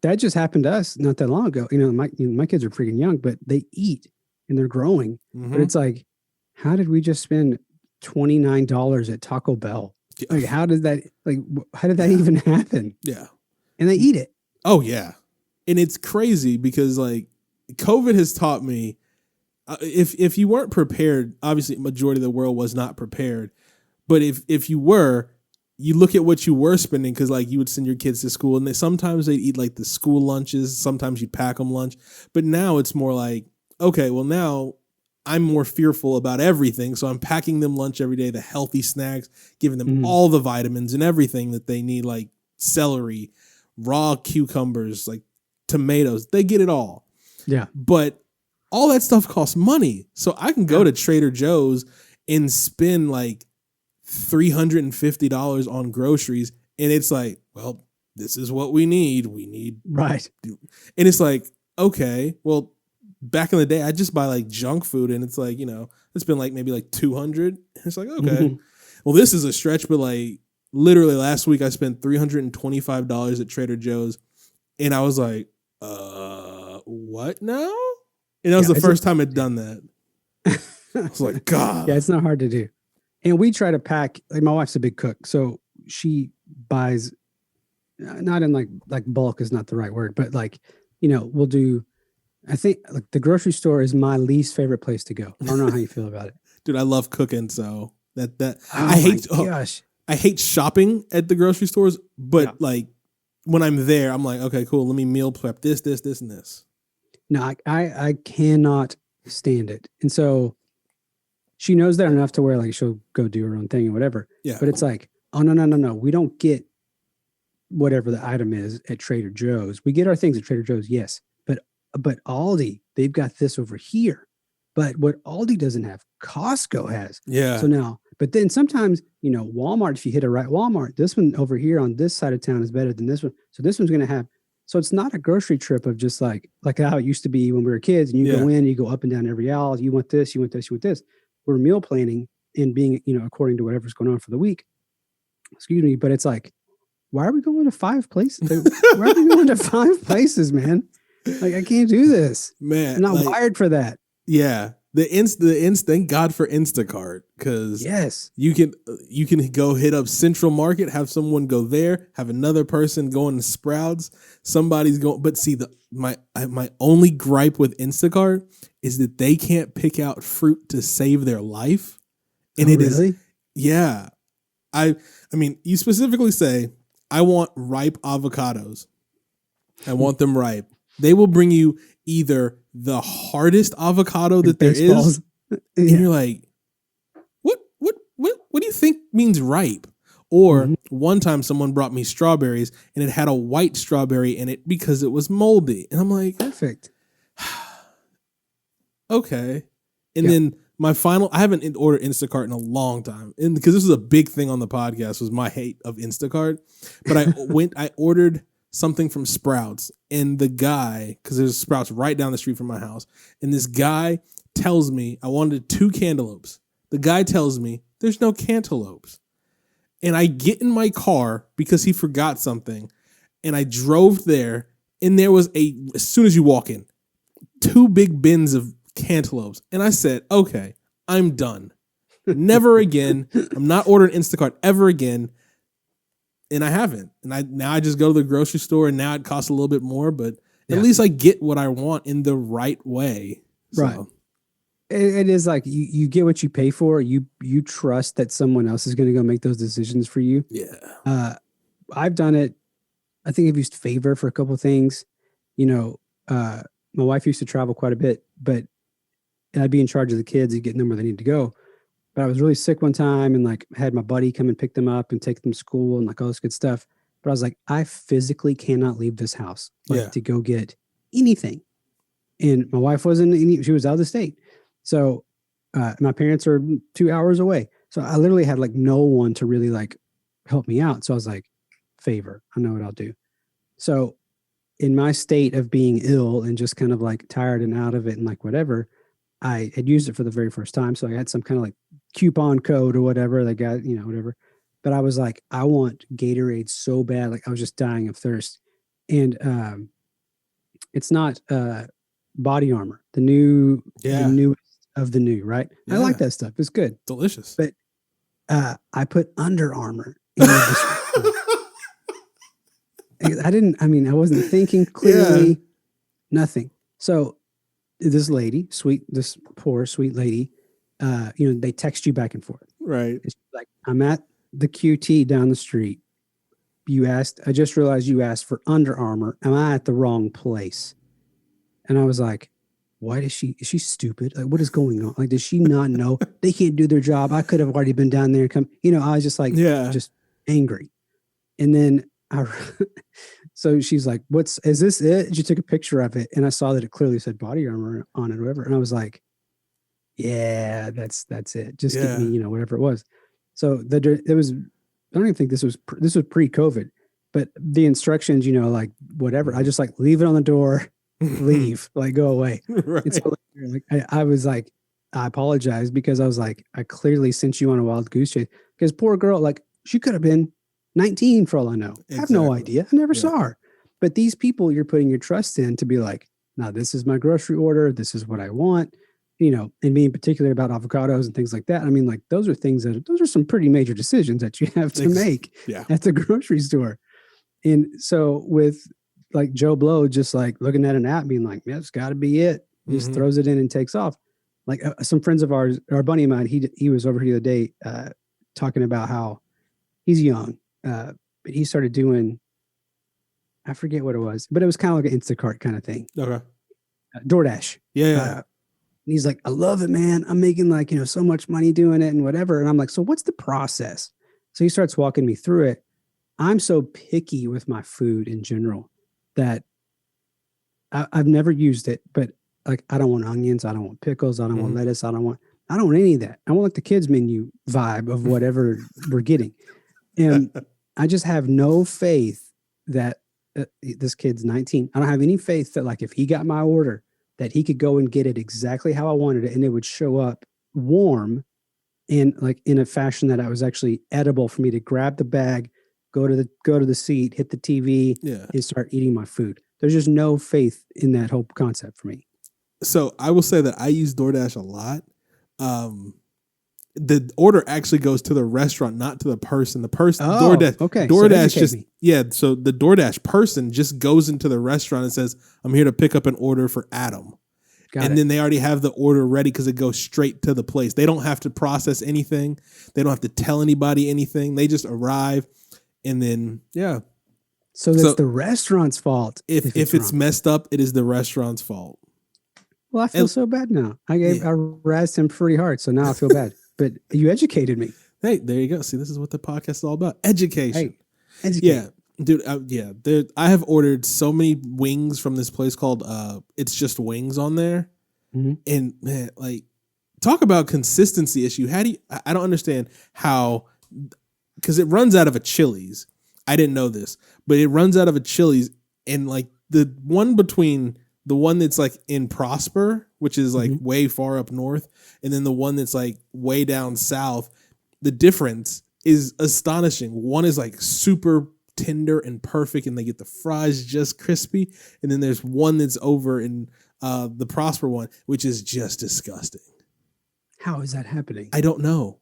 that just happened to us not that long ago. My kids are freaking young, but they eat and they're growing. Mm-hmm. But it's like, how did we just spend $29 at Taco Bell? Like, how did that even happen? Yeah. And they eat it. Oh, yeah. And it's crazy because, like, COVID has taught me, if you weren't prepared, obviously majority of the world was not prepared. But if you were, you look at what you were spending, because, like, you would send your kids to school and sometimes they'd eat like the school lunches. Sometimes you'd pack them lunch. But now it's more like, okay, well, now I'm more fearful about everything. So I'm packing them lunch every day, the healthy snacks, giving them all the vitamins and everything that they need, like celery, raw cucumbers, like tomatoes. They get it all. Yeah. But all that stuff costs money. So I can go to Trader Joe's and spend like $350 on groceries. And it's like, well, this is what we need. We need. Right. And it's like, okay, well, back in the day, I just buy like junk food, and it's like, it's been like maybe like $200. It's like, okay, well, this is a stretch, but like literally last week I spent $325 at Trader Joe's, and I was like, what now? And that was the first time I'd done that. I was like, God. Yeah, it's not hard to do. And we try to pack, like, my wife's a big cook, so she buys, not in like bulk is not the right word, but like, we'll do, I think like the grocery store is my least favorite place to go. I don't know how you feel about it. Dude, I love cooking, so gosh. I hate shopping at the grocery stores, but like when I'm there, I'm like, okay, cool, let me meal prep this, and this. No, I cannot stand it. And so she knows that enough to where like she'll go do her own thing and whatever. Yeah. But it's like, oh no. We don't get whatever the item is at Trader Joe's. We get our things at Trader Joe's, yes. But Aldi, they've got this over here. But what Aldi doesn't have, Costco has. Yeah. So now, but then sometimes, Walmart, if you hit a right Walmart, this one over here on this side of town is better than this one. So this one's going to have, so it's not a grocery trip of just like how it used to be when we were kids, and you go in, you go up and down every aisle. You want this, you want this, you want this. We're meal planning and being, according to whatever's going on for the week. Excuse me. But it's like, why are we going to 5 places? Why are we going to 5 places, man? Like, I can't do this, man. I'm not wired for that. Yeah, thank God for Instacart, because you can go hit up Central Market, have someone go there, have another person going to Sprouts. Somebody's going, but see, my only gripe with Instacart is that they can't pick out fruit to save their life, and really? Yeah. I mean, you specifically say, I want ripe avocados. I want them ripe. They will bring you either the hardest avocado that there is, and you're like, what do you think means ripe? Or one time someone brought me strawberries, and it had a white strawberry in it because it was moldy. And I'm like, perfect. Okay. And then I haven't ordered Instacart in a long time. And because this was a big thing on the podcast, was my hate of Instacart. But I ordered something from Sprouts, and the guy, because there's Sprouts right down the street from my house, and this guy tells me I wanted 2 cantaloupes. The guy tells me there's no cantaloupes. And I get in my car because he forgot something. And I drove there. And there was as soon as you walk in, 2 big bins of cantaloupes. And I said, okay, I'm done. Never again. I'm not ordering Instacart ever again. And I haven't. And now I just go to the grocery store, and now it costs a little bit more, but at least I get what I want in the right way. So. Right. It is like you get what you pay for. You trust that someone else is going to go make those decisions for you. Yeah. I've done it. I think I've used Favor for a couple of things. My wife used to travel quite a bit, but I'd be in charge of the kids and get them where they need to go. But I was really sick one time and like had my buddy come and pick them up and take them to school and like all this good stuff. But I was like, I physically cannot leave this house to go get anything. And my wife she was out of the state. So my parents are 2 hours away. So I literally had like no one to really like help me out. So I was like, Favor, I know what I'll do. So in my state of being ill and just kind of like tired and out of it and like whatever, I had used it for the very first time. So I had some kind of like coupon code or whatever. They got, whatever. But I was like, I want Gatorade so bad. Like I was just dying of thirst. And it's not Body Armor, the newest of the new, right? Yeah. I like that stuff. It's good. Delicious. But I put Under Armour in the I wasn't thinking clearly, nothing. So this poor, sweet lady, they text you back and forth. Right. It's like, I'm at the QT down the street. I just realized you asked for Under Armour. Am I at the wrong place? And I was like, is she stupid? Like, what is going on? Like, does she not know they can't do their job? I could have already been down there and come, I was just like, just angry. And then so she's like, is this it? And she took a picture of it and I saw that it clearly said Body Armor on it or whatever. And I was like, yeah, that's it. Just give me, whatever it was. So I don't even think this was pre-COVID, but the instructions, like whatever, I just like leave it on the door, leave, like go away. Right. And so I was like, I apologize because I was like, I clearly sent you on a wild goose chase because poor girl, like she could have been 19 for all I know. Exactly. I have no idea. I never saw her. But these people you're putting your trust in to be like, now this is my grocery order. This is what I want, and being particular about avocados and things like that. I mean, like those are some pretty major decisions that you have to make at the grocery store. And so with like Joe Blow, just like looking at an app being like, yeah, it's gotta be it. He just throws it in and takes off. Like some friends of ours, our buddy of mine, he was over here the other day talking about how he's young. But he started doing, I forget what it was, but it was kind of like an Instacart kind of thing. Okay. DoorDash. Yeah. And he's like, I love it, man. I'm making like, so much money doing it and whatever. And I'm like, so what's the process? So he starts walking me through it. I'm so picky with my food in general that I've never used it, but like, I don't want onions. I don't want pickles. I don't want lettuce. I don't want any of that. I want like the kids menu vibe of whatever we're getting. And I just have no faith that this kid's 19. I don't have any faith that like if he got my order, that he could go and get it exactly how I wanted it, and it would show up warm and like in a fashion that I was actually edible for me to grab the bag, go to the seat, hit the TV, and start eating my food. There's just no faith in that whole concept for me. So I will say that I use DoorDash a lot. The order actually goes to the restaurant, not to the person. The person, DoorDash. Okay. DoorDash so the DoorDash person just goes into the restaurant and says, I'm here to pick up an order for Adam. Then they already have the order ready because it goes straight to the place. They don't have to process anything. They don't have to tell anybody anything. They just arrive and then, So that's the restaurant's fault. If it's messed up, it is the restaurant's fault. Well, I feel so bad now. I razzed him pretty hard, so now I feel bad. But you educated me. Hey, there you go. See, this is what the podcast is all about. Education. Hey, education. Yeah, dude. I have ordered so many wings from this place called It's Just Wings on there. Mm-hmm. And man, like, talk about consistency issue. I don't understand how, because it runs out of a Chili's. I didn't know this, but it runs out of a Chili's, and like the one between the one that's like in Prosper, which is like way far up north, and then the one that's like way down south, the difference is astonishing. One is like super tender and perfect, and they get the fries just crispy. And then there's one that's over in the Prosper one, which is just disgusting. How is that happening? I don't know.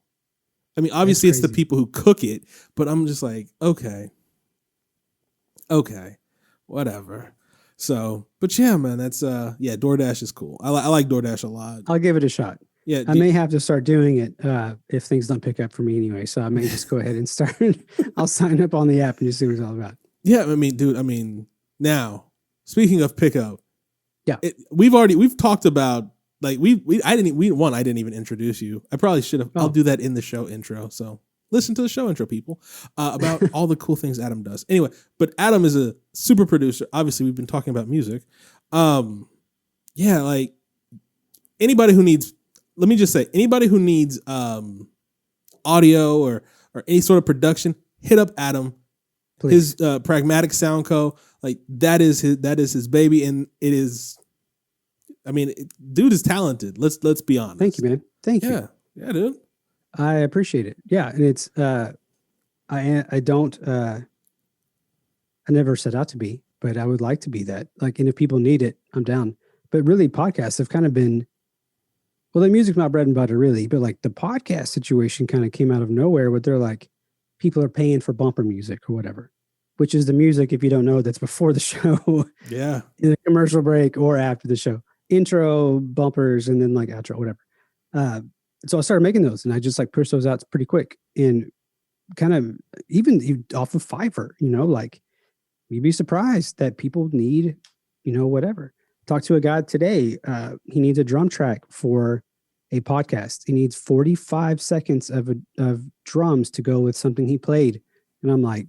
I mean, obviously it's the people who cook it, but I'm just like, okay, whatever. So, but yeah, man, that's DoorDash is cool. I like DoorDash a lot. I'll give it a shot. Yeah, I may have to start doing it if things don't pick up for me anyway. So I may just go ahead and start. I'll sign up on the app and just see what it's all about. Yeah, I mean, dude. I mean, now speaking of pickup, yeah, we've talked about like I didn't even introduce you. I probably should have. Oh. I'll do that in the show intro. So listen to the show intro, people, about all the cool things Adam does. Anyway, but Adam is a super producer. Obviously, we've been talking about music. Yeah, like anybody who needs. Let me just say, anybody who needs audio or any sort of production, hit up Adam. Please. His Pragmatic Sound Co. Like that is his baby, and it is. I mean, dude is talented. Let's be honest. Thank you, man. Thank you. Yeah, dude. I appreciate it. Yeah, and it's I don't I never set out to be, but I would like to be that. Like, and if people need it, I'm down. But really, podcasts have kind of been. Well, the music's not bread and butter, really, but like the podcast situation kind of came out of nowhere where they're like, people are paying for bumper music or whatever, which is the music, if you don't know, that's before the show. Yeah. In the commercial break or after the show. Intro, bumpers, and then like outro, whatever. So I started making those and I just like pushed those out pretty quick and kind of even off of Fiverr, like you'd be surprised that people need, whatever. Talked to a guy today. He needs a drum track for a podcast. He needs 45 seconds of drums to go with something he played. And I'm like,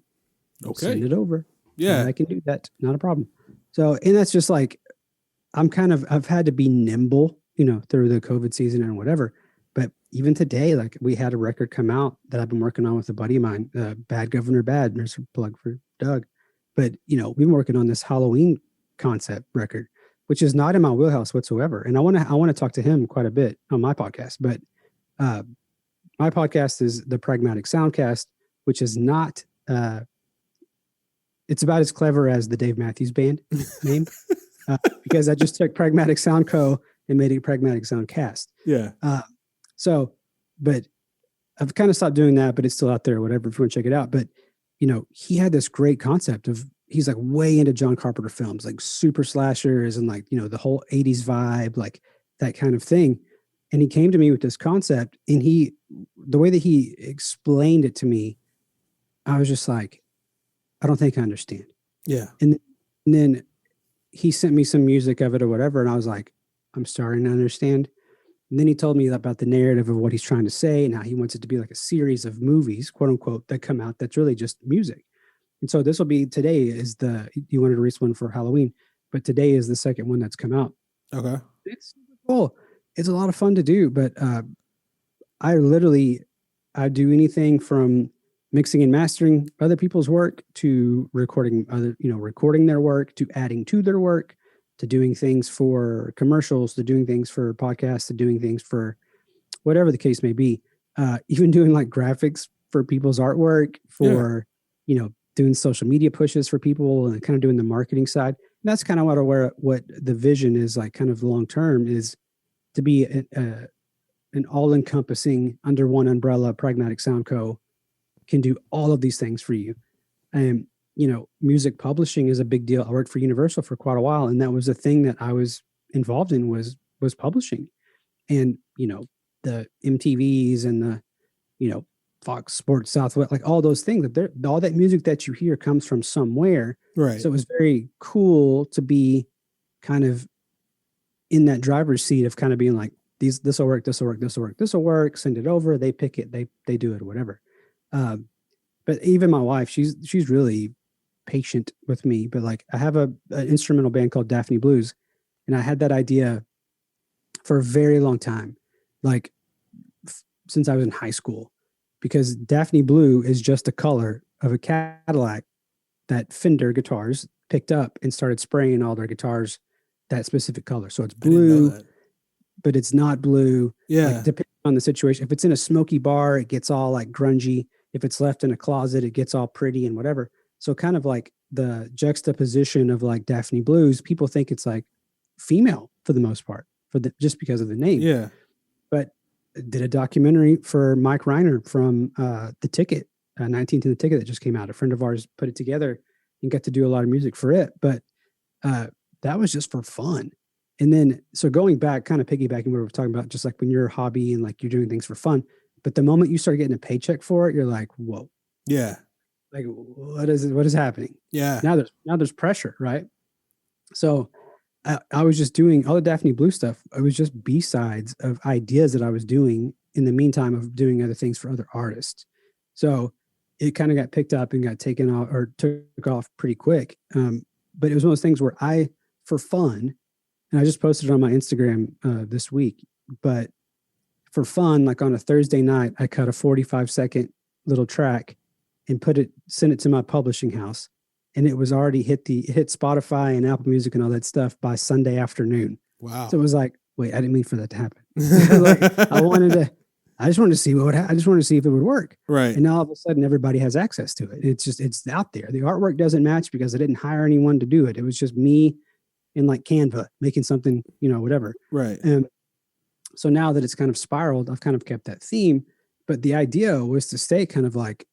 okay, send it over. Yeah, I can do that. Not a problem. So, and that's just like, I've had to be nimble, through the COVID season and whatever. But even today, like we had a record come out that I've been working on with a buddy of mine, Bad Governor Bad. There's a plug for Doug. But, we've been working on this Halloween concept record, which is not in my wheelhouse whatsoever. And I want to talk to him quite a bit on my podcast, but my podcast is the Pragmatic Sound Cast, which is not, it's about as clever as the Dave Matthews Band name, because I just took Pragmatic Sound Co. and made it Pragmatic Sound Cast. Yeah. But I've kind of stopped doing that, but it's still out there, whatever, if you want to check it out. But, he had this great concept of, he's like way into John Carpenter films, like super slashers and like, the whole 80s vibe, like that kind of thing. And he came to me with this concept and the way that he explained it to me, I was just like, I don't think I understand. Yeah. And then he sent me some music of it or whatever. And I was like, I'm starting to understand. And then he told me about the narrative of what he's trying to say and how he wants it to be like a series of movies, quote unquote, that come out that's really just music. And so this will be today is you wanted to release one for Halloween, but today is the second one that's come out. Okay. It's cool. It's a lot of fun to do, but I do anything from mixing and mastering other people's work to recording their work, to adding to their work, to doing things for commercials, to doing things for podcasts, to doing things for whatever the case may be. Even doing like graphics for people's artwork, for, doing social media pushes for people and kind of doing the marketing side. And that's kind of what the vision is like kind of long term is to be an all encompassing under one umbrella. Pragmatic Sound Co. can do all of these things for you. And, music publishing is a big deal. I worked for Universal for quite a while. And that was the thing that I was involved in was publishing. And, the MTVs and the, Fox Sports Southwest, like all those things all that music that you hear comes from somewhere. Right. So it was very cool to be kind of in that driver's seat of kind of being like, this will work, this will work, this will work, this will work, send it over, they pick it, they do it or whatever. But even my wife, she's really patient with me, but like I have an instrumental band called Daphne Blues. And I had that idea for a very long time, like since I was in high school. Because Daphne Blue is just a color of a Cadillac that Fender guitars picked up and started spraying all their guitars that specific color. So it's blue, but it's not blue. Yeah. Like, depending on the situation. If it's in a smoky bar, it gets all like grungy. if it's left in a closet, it gets all pretty and whatever. So kind of like the juxtaposition of like Daphne Blues, people think it's like female for the most part, just because of the name. Yeah. But did a documentary for Mike Reiner from The Ticket, 19th and the Ticket that just came out. A friend of ours put it together and got to do a lot of music for it. But that was just for fun. And then, so going back, kind of piggybacking what we were talking about, just like when you're a hobby and like you're doing things for fun, but the moment you start getting a paycheck for it, you're like, whoa. Yeah. Like, what is happening? Yeah. Now there's pressure, right? So I was just doing all the Daphne Blue stuff. It was just B-sides of ideas that I was doing in the meantime of doing other things for other artists. So it kind of got picked up and got taken off or took off pretty quick. But it was one of those things where for fun, and I just posted it on my Instagram this week, but for fun, like on a Thursday night, I cut a 45-second little track and sent it to my publishing house. And it was already hit Spotify and Apple Music and all that stuff by Sunday afternoon. Wow. So it was like, wait, I didn't mean for that to happen. Like, I just wanted to see I just wanted to see if it would work. Right. And now all of a sudden everybody has access to it. It's out there. The artwork doesn't match because I didn't hire anyone to do it. It was just me in like Canva making something, whatever. Right. And so now that it's kind of spiraled, I've kind of kept that theme, but the idea was to stay kind of like,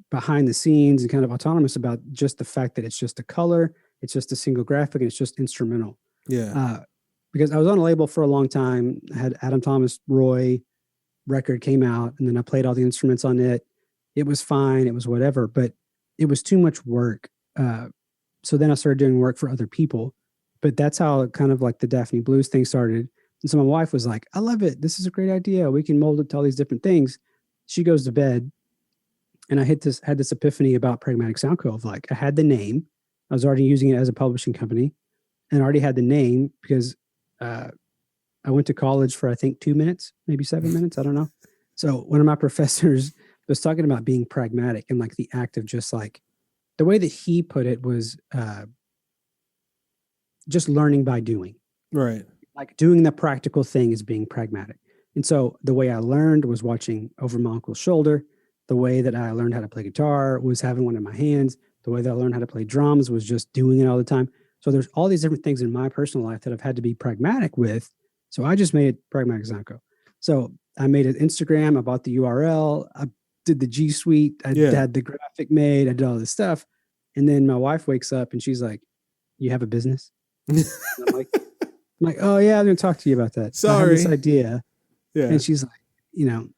behind the scenes and kind of autonomous about just the fact that it's just a color, it's just a single graphic, and it's just instrumental. Yeah. Because I was on a label for a long time. I had Adam Thomas Roye record came out, and then I played all the instruments on it. It was fine. It was whatever, but it was too much work. So then I started doing work for other people, but that's how kind of like the Daphne Blues thing started. And so my wife was like, I love it. This is a great idea. We can mold it to all these different things. She goes to bed. And I had this epiphany about Pragmatic Sound Co. Of like, I had the name. I was already using it as a publishing company and I already had the name because I went to college for, I think, 2 minutes, maybe 7 minutes. I don't know. So one of my professors was talking about being pragmatic and like the act of just like, the way that he put it was just learning by doing. Right. Like doing the practical thing is being pragmatic. And so the way I learned was watching over my uncle's shoulder. The way that I learned how to play guitar was having one in my hands. The way that I learned how to play drums was just doing it all the time. So there's all these different things in my personal life that I've had to be pragmatic with. So I just made Pragmatic Sound Co. So I made an Instagram. I bought the URL. I did the G Suite. I had the graphic made. I did all this stuff. And then my wife wakes up and she's like, "You have a business?" I'm like, "Oh yeah, I'm going to talk to you about that. Sorry. I have this idea." Yeah. And she's like,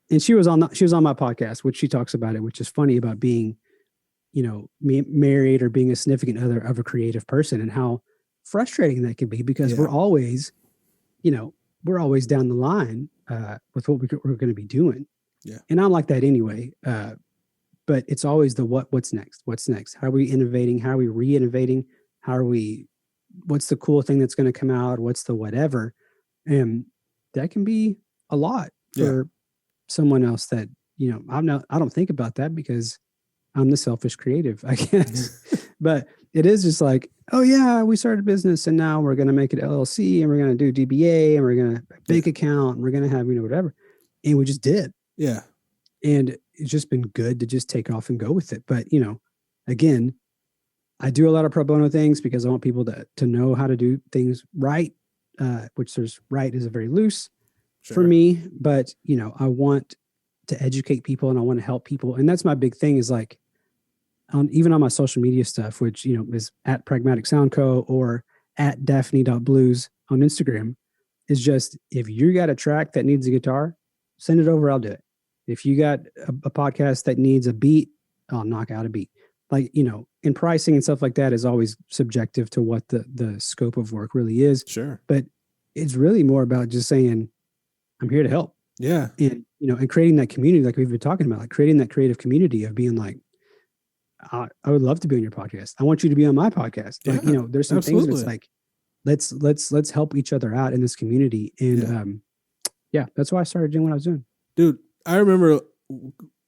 and she was on my podcast, which she talks about it, which is funny about being, married or being a significant other of a creative person and how frustrating that can be because we're always down the line with what we're going to be doing. Yeah. And I'm like that anyway. But it's always what's next? What's next? How are we innovating? How are we re-innovating? What's the cool thing that's going to come out? What's the whatever? And that can be a lot for someone else that, I don't think about that because I'm the selfish creative, I guess. But it is just like, oh yeah, we started a business and now we're going to make it LLC and we're going to do DBA and we're going to bank account and we're going to have, whatever. And we just did. Yeah. And it's just been good to just take off and go with it. But, again, I do a lot of pro bono things because I want people to know how to do things right, which right is a very loose for me, but I want to educate people and I want to help people. And that's my big thing is like, even on my social media stuff, which, is at Pragmatic Sound Co. or at Daphne.blues on Instagram, is just, if you got a track that needs a guitar, send it over. I'll do it. If you got a podcast that needs a beat, I'll knock out a beat. Like, and pricing and stuff like that is always subjective to what the scope of work really is. Sure. But it's really more about just saying, I'm here to help. Yeah. And, and creating that community, like we've been talking about, like creating that creative community of being like, I would love to be on your podcast. I want you to be on my podcast. Like, there's some things that's like, let's help each other out in this community. And, that's why I started doing what I was doing. Dude, I remember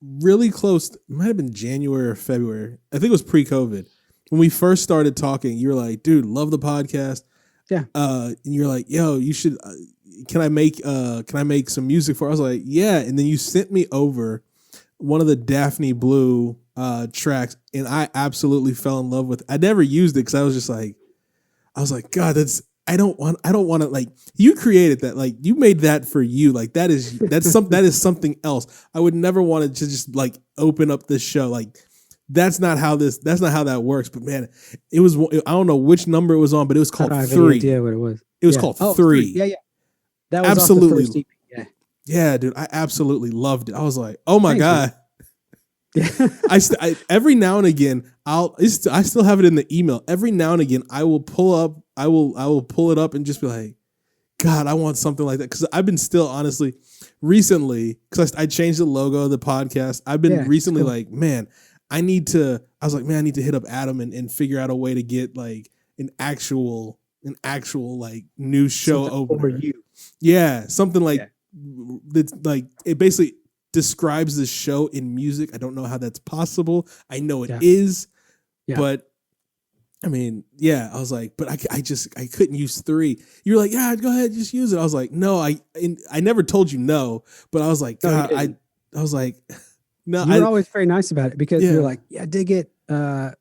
really close, might have been January or February. I think it was pre-COVID. When we first started talking, you were like, dude, love the podcast. Yeah. And you're like, yo, you should, can I make some music for it? I was like, yeah. And then you sent me over one of the Daphne Blue tracks, and I absolutely fell in love with it. I never used it because I was like, God, I don't want to, like, you created that, like you made that for you, like that is something else. I would never want to just like open up this show, like that's not how that works. But man, it was, I don't know which number it was on, but it was called I don't have 3. any idea what it was. It was called 3. Yeah, yeah. That was absolutely off the first EP. Yeah. Yeah, dude, I absolutely loved it. I was like, oh my God. Yeah. I every now and again I still have it in the email. Every now and again I will pull it up and just be like, God, I want something like that. Because I've been still honestly recently, because I changed the logo of the podcast. I've been recently like, man, I need to hit up Adam and figure out a way to get like an actual like new show opener for you. Yeah, something like that's like, it basically describes the show in music. I don't know how that's possible. I know it is, but I mean, I was like, but I couldn't use 3. You were like, yeah, go ahead, just use it. I was like, no, I never told you no, but I was like, God, I was like, no. You were always very nice about it because you're like, yeah, dig it. I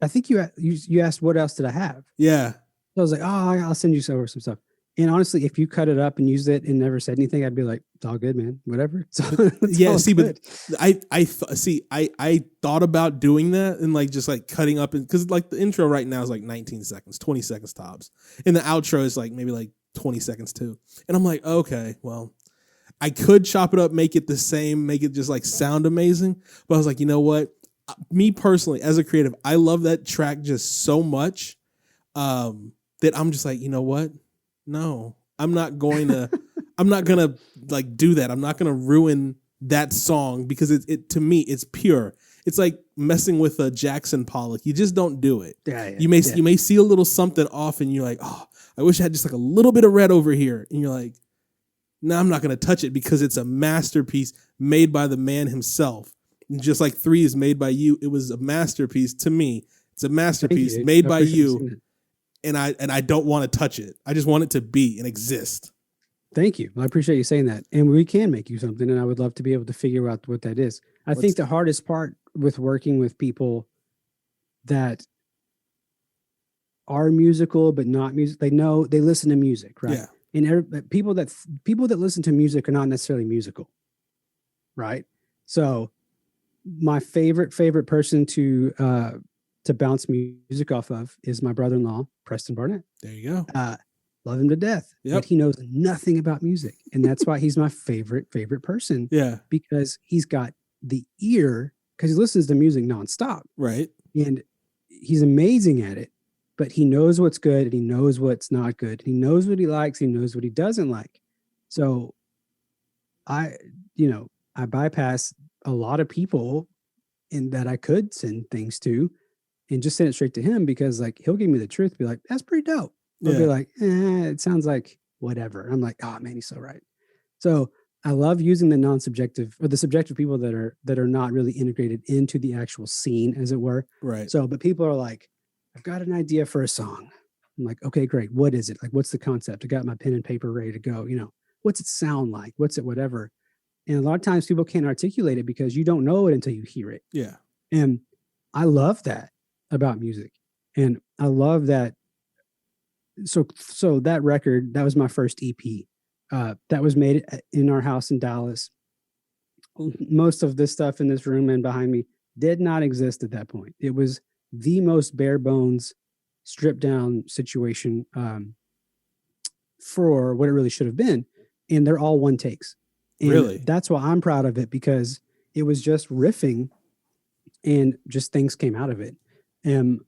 think you asked what else did I have? Yeah. So I was like, oh, I'll send you over some stuff. And honestly, if you cut it up and used it and never said anything, I'd be like, it's all good, man. Whatever. So but I thought about doing that and like just like cutting up, because like the intro right now is like 19 seconds, 20 seconds tops. And the outro is like maybe like 20 seconds too. And I'm like, okay, well, I could chop it up, make it the same, make it just like sound amazing. But I was like, you know what? Me personally, as a creative, I love that track just so much that I'm just like, you know what? No, I'm not going to like do that. I'm not going to ruin that song because it to me, it's pure. It's like messing with a Jackson Pollock. You just don't do it. You may see a little something off and you're like, oh, I wish I had just like a little bit of red over here. And you're like, no, I'm not going to touch it because it's a masterpiece made by the man himself. And just like 3 is made by you, it was a masterpiece to me. It's a masterpiece made by you. And I don't want to touch it. I just want it to be and exist. Thank you. I appreciate you saying that. And we can make you something. And I would love to be able to figure out what that is. I think the hardest part with working with people that are musical, but not music, they listen to music, right? Yeah. And people that listen to music are not necessarily musical, right? So my favorite person to bounce music off of is my brother-in-law, Preston Barnett. There you go. Love him to death. But he knows nothing about music. And that's why he's my favorite person. Yeah. Because he's got the ear, because he listens to music nonstop. Right. And he's amazing at it. But he knows what's good and he knows what's not good. He knows what he likes. He knows what he doesn't like. So I bypass a lot of people in that I could send things to and just send it straight to him because like he'll give me the truth, be like, that's pretty dope. I'll be like, it sounds like whatever. And I'm like, oh man, he's so right. So I love using the non-subjective or the subjective people that are not really integrated into the actual scene, as it were. Right. So, but people are like, I've got an idea for a song. I'm like, okay, great. What is it? Like, what's the concept? I got my pen and paper ready to go. What's it sound like? What's it, whatever. And a lot of times people can't articulate it because you don't know it until you hear it. Yeah. And I love that about music. And I love that. So that record, that was my first EP. That was made in our house in Dallas. Most of this stuff in this room and behind me did not exist at that point. It was the most bare bones, stripped down situation for what it really should have been. And they're all one takes. And really? That's why I'm proud of it, because it was just riffing and just things came out of it. And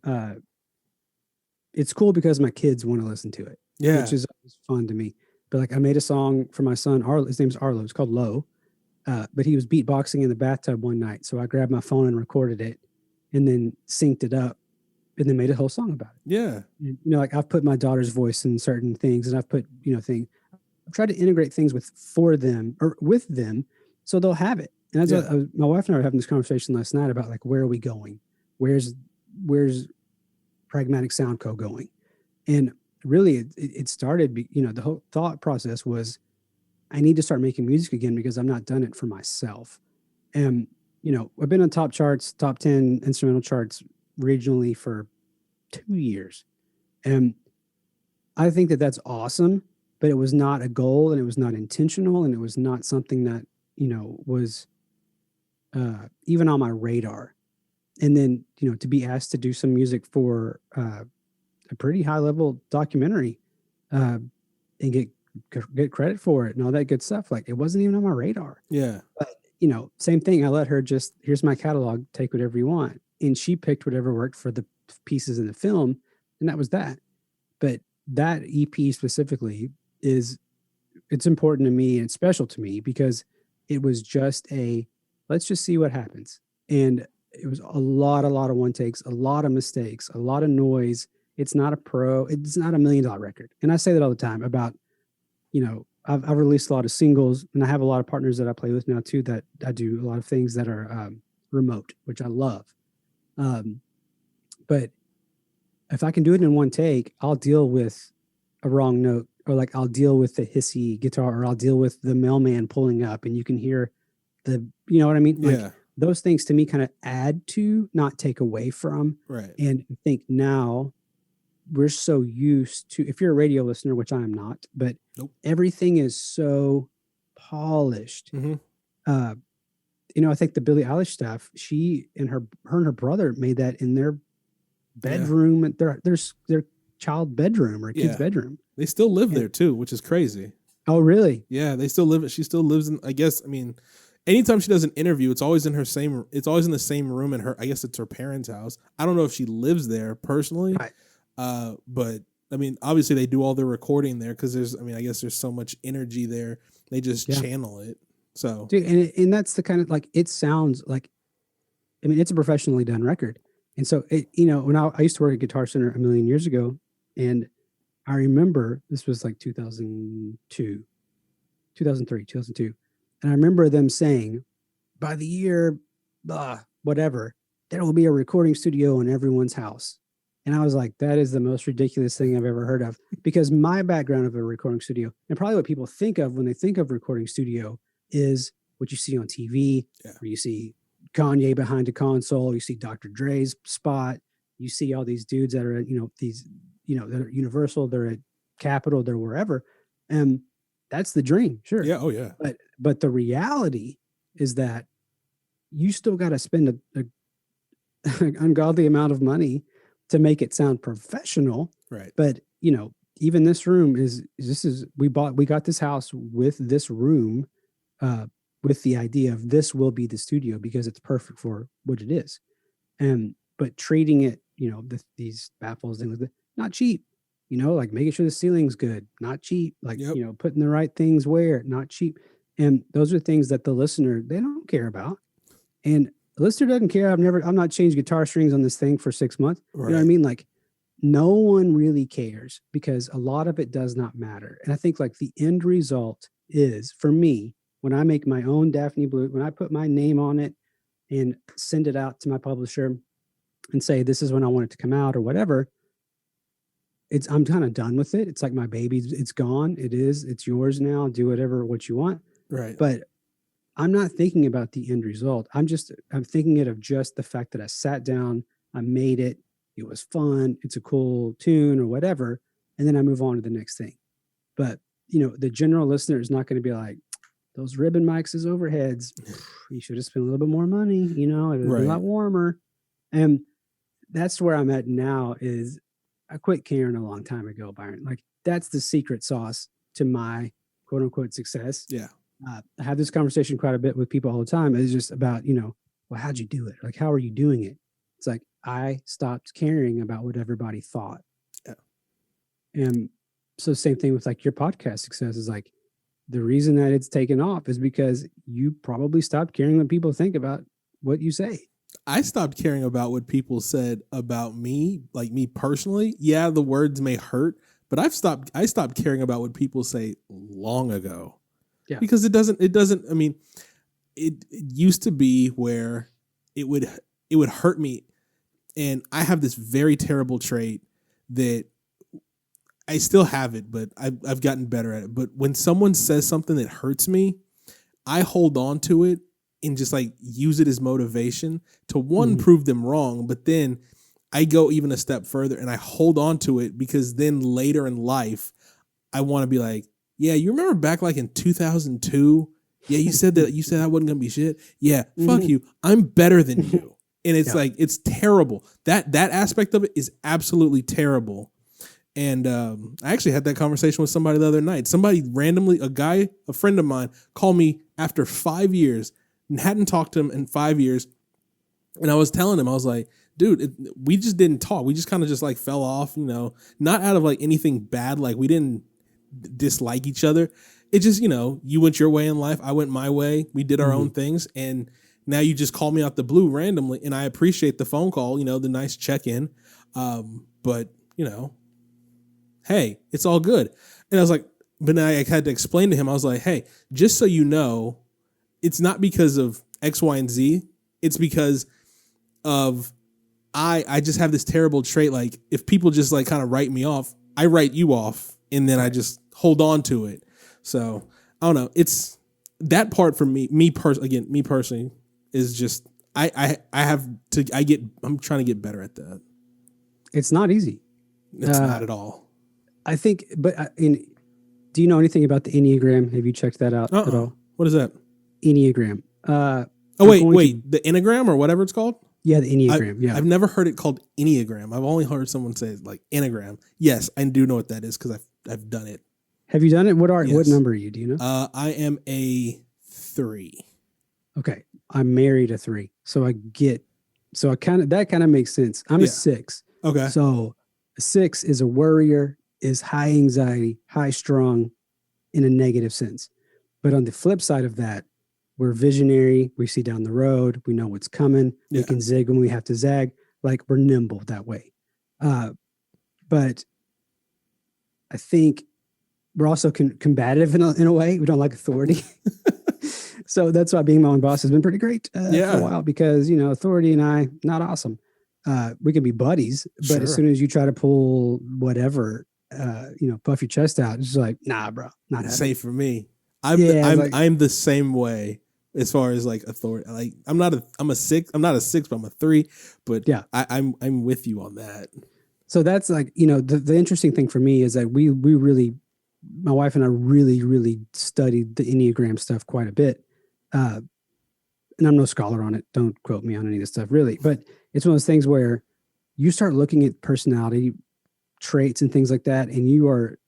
it's cool because my kids want to listen to it, which is fun to me. But like I made a song for my son, his name's Arlo. It's called Low. But he was beatboxing in the bathtub one night. So I grabbed my phone and recorded it and then synced it up and then made a whole song about it. Yeah. And, like I've put my daughter's voice in certain things and I've put, I've tried to integrate things for them or with them so they'll have it. And as my wife and I were having this conversation last night about like, where are we going? Where's Pragmatic Sound Co going? And really it started, the whole thought process was I need to start making music again because I'm not done it for myself. And I've been on top charts, top 10 instrumental charts regionally for 2 years. And I think that that's awesome, but it was not a goal and it was not intentional and it was not something that, was even on my radar. And then, to be asked to do some music for a pretty high level documentary and get credit for it and all that good stuff. Like it wasn't even on my radar. Yeah. But, same thing. I let her just, here's my catalog, take whatever you want. And she picked whatever worked for the pieces in the film. And that was that. But that EP specifically it's important to me and it's special to me because it was just let's just see what happens. And it was a lot of one takes, a lot of mistakes, a lot of noise. It's not it's not $1 million record. And I say that all the time about, I've released a lot of singles and I have a lot of partners that I play with now too, that I do a lot of things that are remote, which I love. But if I can do it in one take, I'll deal with a wrong note or like I'll deal with the hissy guitar or I'll deal with the mailman pulling up and you can hear you know what I mean? Like those things to me kind of add to, not take away from. Right. And I think now we're so used to, if you're a radio listener, which I am not, but everything is so polished. Mm-hmm. I think the Billie Eilish stuff, she and her and her brother made that in their bedroom, their child bedroom or kid's bedroom. They still live there too, which is crazy. Oh, really? Yeah, they still live. She still lives in. I guess. I mean, anytime she does an interview, it's always in the same room in her. I guess it's her parents' house. I don't know if she lives there personally, right. But I mean, obviously they do all their recording there because I guess there's so much energy there. They just channel it. So, dude, and that's the kind of like it sounds like. I mean, it's a professionally done record, and so when I used to work at Guitar Center a million years ago, and I remember this was like 2002, 2003, 2002. And I remember them saying, by the year, whatever, there will be a recording studio in everyone's house. And I was like, that is the most ridiculous thing I've ever heard of. Because my background of a recording studio, and probably what people think of when they think of recording studio is what you see on TV, where you see Kanye behind a console, you see Dr. Dre's spot, you see all these dudes that are at, they're at Universal, they're at Capitol, they're wherever. And that's the dream, sure. Yeah, oh yeah. But the reality is that you still got to spend an ungodly amount of money to make it sound professional. Right. But, even this room we got this house with this room, with the idea of this will be the studio because it's perfect for what it is. But treating it, these baffles, things like that, not cheap, like making sure the ceiling's good, not cheap, like, putting the right things where, not cheap. And those are things that the listener, they don't care about. And the listener doesn't care. I'm not changed guitar strings on this thing for 6 months. Right. You know what I mean? Like no one really cares because a lot of it does not matter. And I think like the end result is for me, when I make my own Daphne Blue, when I put my name on it and send it out to my publisher and say, this is when I want it to come out or whatever, I'm kind of done with it. It's like my baby, it's gone. It's yours now. Do what you want. Right. But I'm not thinking about the end result. I'm thinking of just the fact that I sat down, I made it. It was fun. It's a cool tune or whatever. And then I move on to the next thing. But, the general listener is not going to be like, those ribbon mics is overheads. You should have spent a little bit more money. It would be a lot warmer. And that's where I'm at now is I quit caring a long time ago, Byron. Like that's the secret sauce to my quote unquote success. Yeah. I have this conversation quite a bit with people all the time. It's just about, well, how'd you do it? Like, how are you doing it? It's like, I stopped caring about what everybody thought. Yeah. And so same thing with like your podcast success is like, the reason that it's taken off is because you probably stopped caring what people think about what you say. I stopped caring about what people said about me, like me personally. Yeah, the words may hurt, but I stopped caring about what people say long ago. Yeah. Because it doesn't, I mean, it used to be where it would hurt me. And I have this very terrible trait that I still have it, but I've gotten better at it. But when someone says something that hurts me, I hold on to it and just like use it as motivation to one, prove them wrong, but then I go even a step further and I hold on to it because then later in life, I want to be like, yeah, you remember back like in 2002? Yeah, you said that I wasn't going to be shit. Yeah, fuck you. I'm better than you. And it's like, it's terrible. That aspect of it is absolutely terrible. And I actually had that conversation with somebody the other night. Somebody randomly, a friend of mine, called me after 5 years and hadn't talked to him in 5 years. And I was telling him, I was like, dude, we just didn't talk. We just kind of just like fell off, not out of like anything bad. Like we didn't dislike each other. It just, you went your way in life. I went my way. We did our own things. And now you just call me out the blue randomly. And I appreciate the phone call, the nice check-in. But, hey, it's all good. And I was like, but I had to explain to him, I was like, hey, just so you know, it's not because of X, Y, and Z. It's because of I just have this terrible trait. Like if people just like kind of write me off, I write you off and then I just hold on to it. So I don't know. It's that part for me personally is just, I'm trying to get better at that. It's not easy. It's not at all. I think, but do you know anything about the Enneagram? Have you checked that out at all? What is that? Enneagram. The Enneagram or whatever it's called? Yeah, the Enneagram. I've never heard it called Enneagram. I've only heard someone say it like Enneagram. Yes, I do know what that is because I've done it. Have you done it? What number are you? Do you know? I am a 3. Okay, I'm married a 3, so that kind of makes sense. I'm a 6. Okay, so a 6 is a worrier, is high anxiety, high strung, in a negative sense. But on the flip side of that, we're visionary. We see down the road. We know what's coming. We can zig when we have to zag. Like we're nimble that way. But I think we're also combative in a way. We don't like authority. So that's why being my own boss has been pretty great for a while because, authority and I, not awesome. We can be buddies, but as soon as you try to pull whatever, puff your chest out, it's just like, nah, bro, not happening. Same for me. I'm the same way as far as like authority. Like I'm a 6. I'm not a 6, but I'm a 3. But yeah, I'm with you on that. So that's like, the interesting thing for me is that we really, my wife and I really, really studied the Enneagram stuff quite a bit. And I'm no scholar on it. Don't quote me on any of this stuff really, but it's one of those things where you start looking at personality traits and things like that. And you are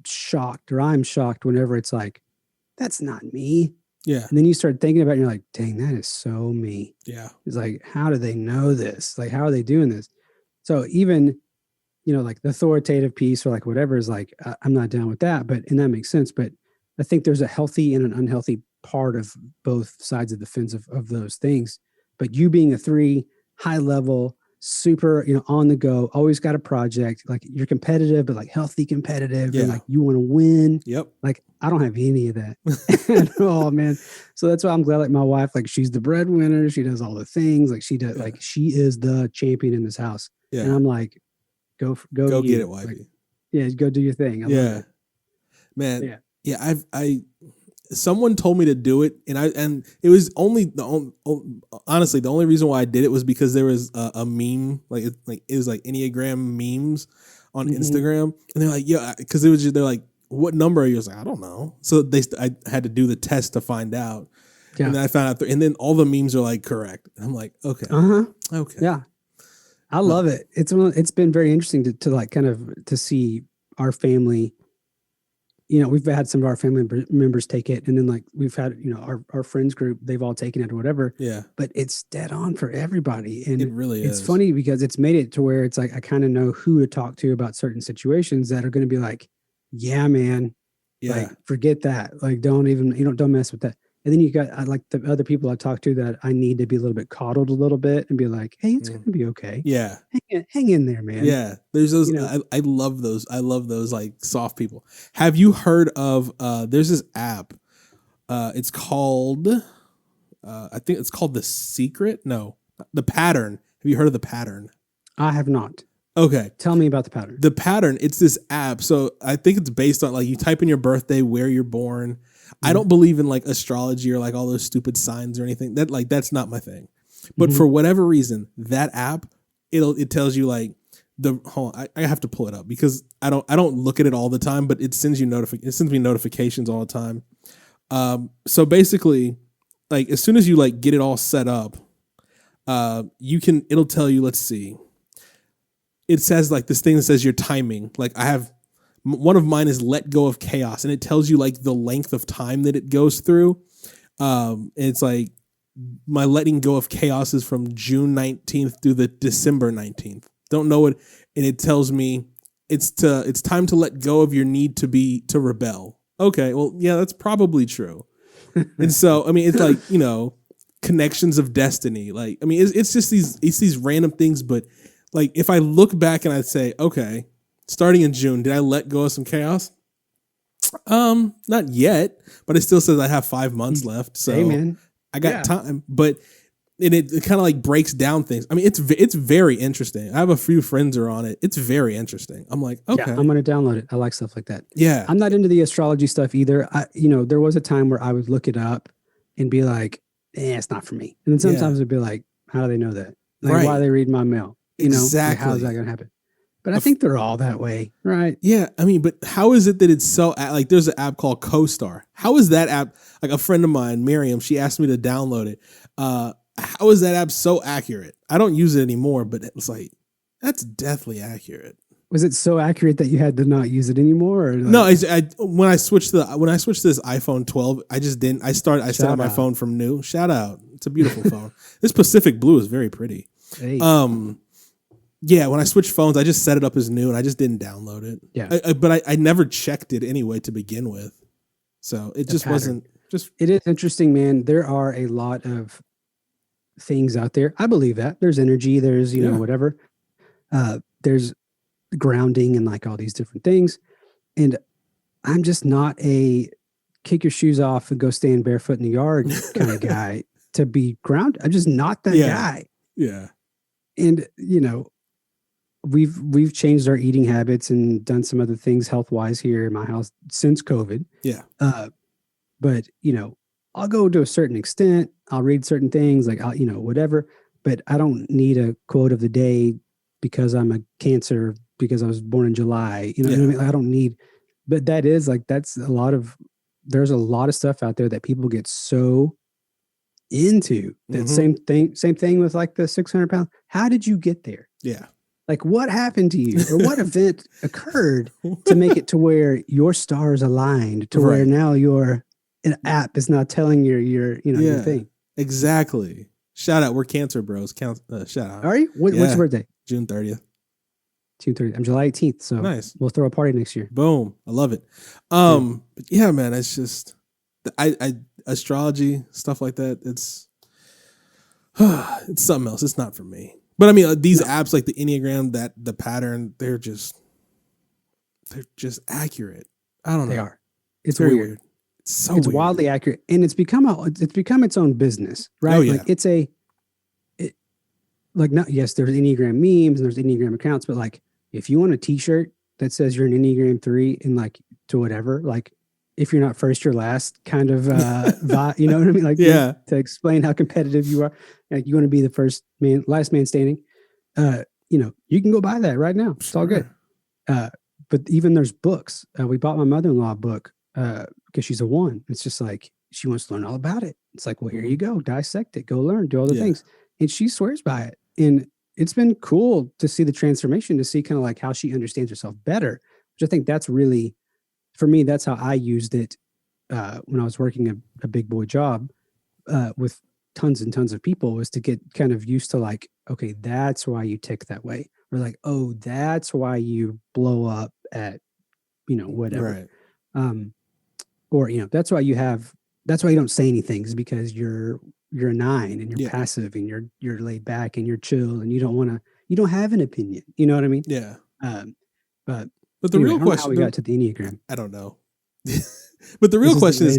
shocked, or I'm shocked whenever it's like, that's not me. Yeah. And then you start thinking about it and you're like, dang, that is so me. Yeah. It's like, how do they know this? Like, how are they doing this? So even, like the authoritative piece or like whatever is like, I'm not down with that, and that makes sense. But I think there's a healthy and an unhealthy part of both sides of the fence of those things. But you being a 3, high level, super, on the go, always got a project, like you're competitive, but like healthy competitive and like you want to win. Yep. Like I don't have any of that at all, man. So that's why I'm glad like my wife, like she's the breadwinner. She does all the things like she does. Yeah. Like she is the champion in this house. Yeah. And I'm like, go get it, wifey. Like, go do your thing. Man. Yeah. Someone told me to do it, and it was honestly the only reason why I did it was because there was a meme it was like Enneagram memes on Instagram, and they're like, because they're like, what number are you? I was like, I don't know. So I had to do the test to find out, and then I found out, and then all the memes are like correct. And I'm like, okay, okay, yeah, I love it. It's been very interesting to like kind of to see our family. We've had some of our family members take it, and then like we've had, our friends group, they've all taken it or whatever. Yeah. But it's dead on for everybody. And it really is. It's funny because it's made it to where it's like, I kind of know who to talk to about certain situations that are going to be like, yeah, man, like forget that. Like, don't mess with that. And then you got like the other people I talk to that I need to be a little bit coddled a little bit and be like, hey, it's going to be okay. Yeah. Hang in there, man. Yeah. There's those, I love those. I love those like soft people. Have you heard of, there's this app, it's called, I think it's called The Secret. No, The Pattern. Have you heard of The Pattern? I have not. Okay. Tell me about the pattern. The pattern, it's this app. So I think it's based on like you type in your birthday, where you're born. I don't believe in like astrology or like all those stupid signs or anything. That's not my thing. But for whatever reason, that app, it tells you like hold on, I have to pull it up because I don't look at it all the time, but it sends me notifications all the time. So basically, like as soon as you like get it all set up, it'll tell you, let's see. It says like this thing that says your timing. Like I have one of mine is let go of chaos, and it tells you like the length of time that it goes through. And it's like my letting go of chaos is from June 19th through the December 19th. Don't know it. And it tells me it's time to let go of your need to rebel. Okay. Well, yeah, that's probably true. And so, I mean, it's like, connections of destiny. Like, I mean, it's just these random things, but like if I look back and I say, okay, starting in June, did I let go of some chaos? Not yet, but it still says I have 5 months left. So hey, man. I got time, but it kind of like breaks down things. I mean, it's very interesting. I have a few friends who are on it. It's very interesting. I'm like, okay, yeah, I'm going to download it. I like stuff like that. Yeah. I'm not into the astrology stuff either. There was a time where I would look it up and be like, it's not for me. And then sometimes it'd be like, how do they know that? Like, why are they reading my mail? Exactly. Like, how is that going to happen? But I think they're all that way, right? Yeah, I mean, but how is it that it's so like? There's an app called CoStar. How is that app? Like a friend of mine, Miriam, she asked me to download it. How is that app so accurate? I don't use it anymore, but it's like that's definitely accurate. Was it so accurate that you had to not use it anymore? Or like? No, when I switched to this iPhone 12, I just didn't. I set up my phone from new. Shout out! It's a beautiful phone. This Pacific Blue is very pretty. Hey. Yeah, when I switched phones, I just set it up as new and I just didn't download it. Yeah, but I never checked it anyway to begin with, so it just wasn't. It is interesting, man. There are a lot of things out there. I believe that there's energy. There's whatever. There's grounding and like all these different things, and I'm just not a kick your shoes off and go stand barefoot in the yard kind of guy to be grounded. I'm just not that guy. Yeah, and we've changed our eating habits and done some other things health wise here in my house since COVID. Yeah. But I'll go to a certain extent. I'll read certain things like I'll, whatever, but I don't need a quote of the day because I'm a Cancer because I was born in July, what I mean? Like, I don't need, but that is like, there's a lot of stuff out there that people get so into that same thing with like the 600 pounds. How did you get there? Yeah. Like what happened to you or what event occurred to make it to where your stars aligned to where now an app is not telling your thing. Exactly. Shout out. We're Cancer bros. Shout out. Are you? What's your birthday? June 30th. June 30th. I'm July 18th. So nice. We'll throw a party next year. Boom. I love it. But yeah, man, it's just, astrology, stuff like that. It's something else. It's not for me. But I mean, these apps like the Enneagram, the pattern, they're just accurate. I don't know. They are. It's very weird. It's weird. Wildly accurate, and it's become its own business, right? Oh, yeah. Like yes, there's Enneagram memes and there's Enneagram accounts, but like if you want a T-shirt that says you're an Enneagram 3 and like to whatever, like if you're not first, you're last, kind of, you know what I mean? Like to explain how competitive you are, like you want to be the last man standing. You can go buy that right now. It's all good. But even there's books. We bought my mother-in-law a book because she's a 1. It's just like she wants to learn all about it. It's like, well, here you go, dissect it, go learn, do all the things, and she swears by it. And it's been cool to see the transformation, to see kind of like how she understands herself better, which I think that's really, for me, that's how I used it when I was working a big boy job with tons and tons of people, was to get kind of used to like, okay, that's why you tick that way. Or like, oh, that's why you blow up at, whatever. Right. Or, that's why you don't say anything, is because you're a 9 and you're passive and you're laid back and you're chill and you don't have an opinion. You know what I mean? Yeah. But the real question, how we got to the Enneagram, I don't know. But the real question is,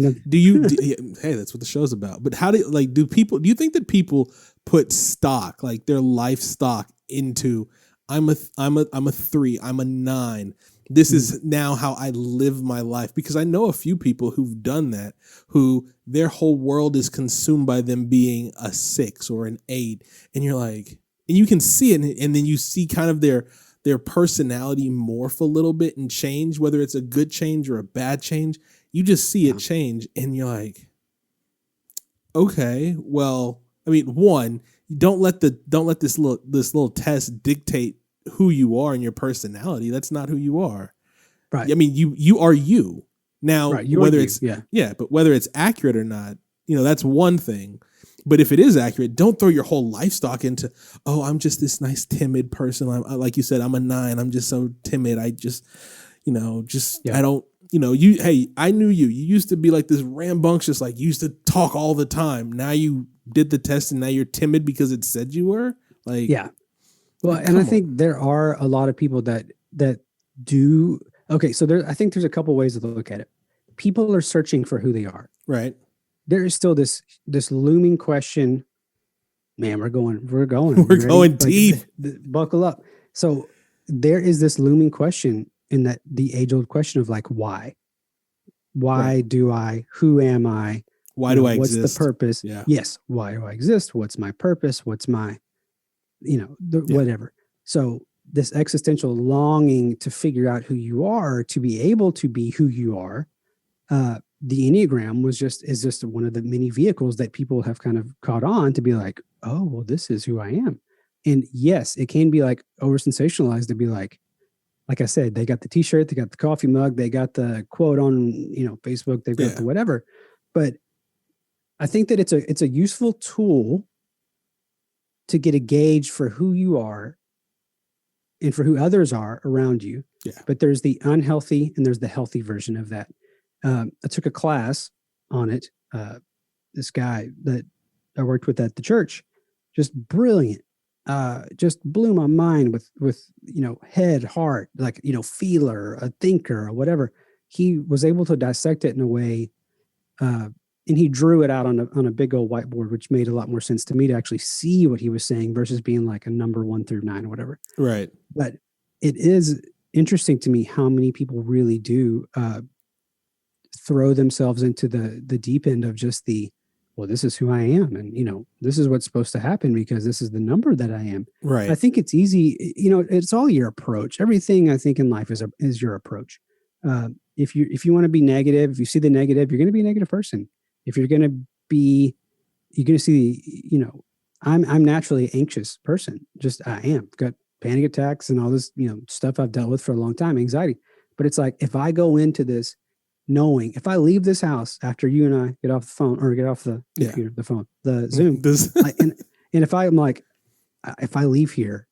hey, that's what the show's about. But how do you think that people put stock, like their life stock, into I'm a 3. I'm a 9. This is now how I live my life, because I know a few people who've done that, who their whole world is consumed by them being a 6 or an 8. And you're like, and you can see it. And then you see kind of their personality morph a little bit and change, whether it's a good change or a bad change. You just see it change, and you're like, okay, well, I mean, one, don't let this little test dictate who you are and your personality. That's not who you are. Right. I mean, you are you. Now, right. whether it's but whether it's accurate or not, that's one thing. But if it is accurate, don't throw your whole life stock into, oh, I'm just this nice timid person. Like you said, I'm a 9. I'm just so timid. I just, I don't, hey, I knew you. You used to be like this rambunctious, like you used to talk all the time. Now you did the test and now you're timid because it said you were. Like, yeah. Well, and I think there are a lot of people that do. Okay, so I think there's a couple ways to look at it. People are searching for who they are. Right. There is still this looming question. Man, we're going deep. Buckle up. So there is this looming question, in that the age-old question of like, why? Why do I? Who am I? Why do I exist? What's the purpose? Yeah. Yes. Why do I exist? What's my purpose? What's my, whatever. So this existential longing to figure out who you are, to be able to be who you are. The Enneagram is just one of the many vehicles that people have kind of caught on to be like, oh, well, this is who I am. And yes, it can be like over sensationalized to be like I said, they got the t-shirt, they got the coffee mug, they got the quote on, Facebook, they've got the whatever. But I think that it's a useful tool to get a gauge for who you are and for who others are around you. Yeah. But there's the unhealthy and there's the healthy version of that. I took a class on it. This guy that I worked with at the church, just brilliant. Just blew my mind with head, heart, like, feeler, a thinker or whatever. He was able to dissect it in a way, and he drew it out on a big old whiteboard, which made a lot more sense to me to actually see what he was saying versus being like a number 1 through 9 or whatever. Right. But it is interesting to me how many people really do throw themselves into the deep end of just well, this is who I am. And, this is what's supposed to happen because this is the number that I am. Right. I think it's easy. It's all your approach. Everything I think in life is your approach. If you want to be negative, if you see the negative, you're going to be a negative person. If you're going to see, I'm naturally an anxious person. Just I am. Got panic attacks and all this, stuff I've dealt with for a long time, anxiety. But it's like, if I go into this knowing, if I leave this house after you and I get off the phone or get off the computer, the phone, the Zoom, and if I'm like, if I leave here,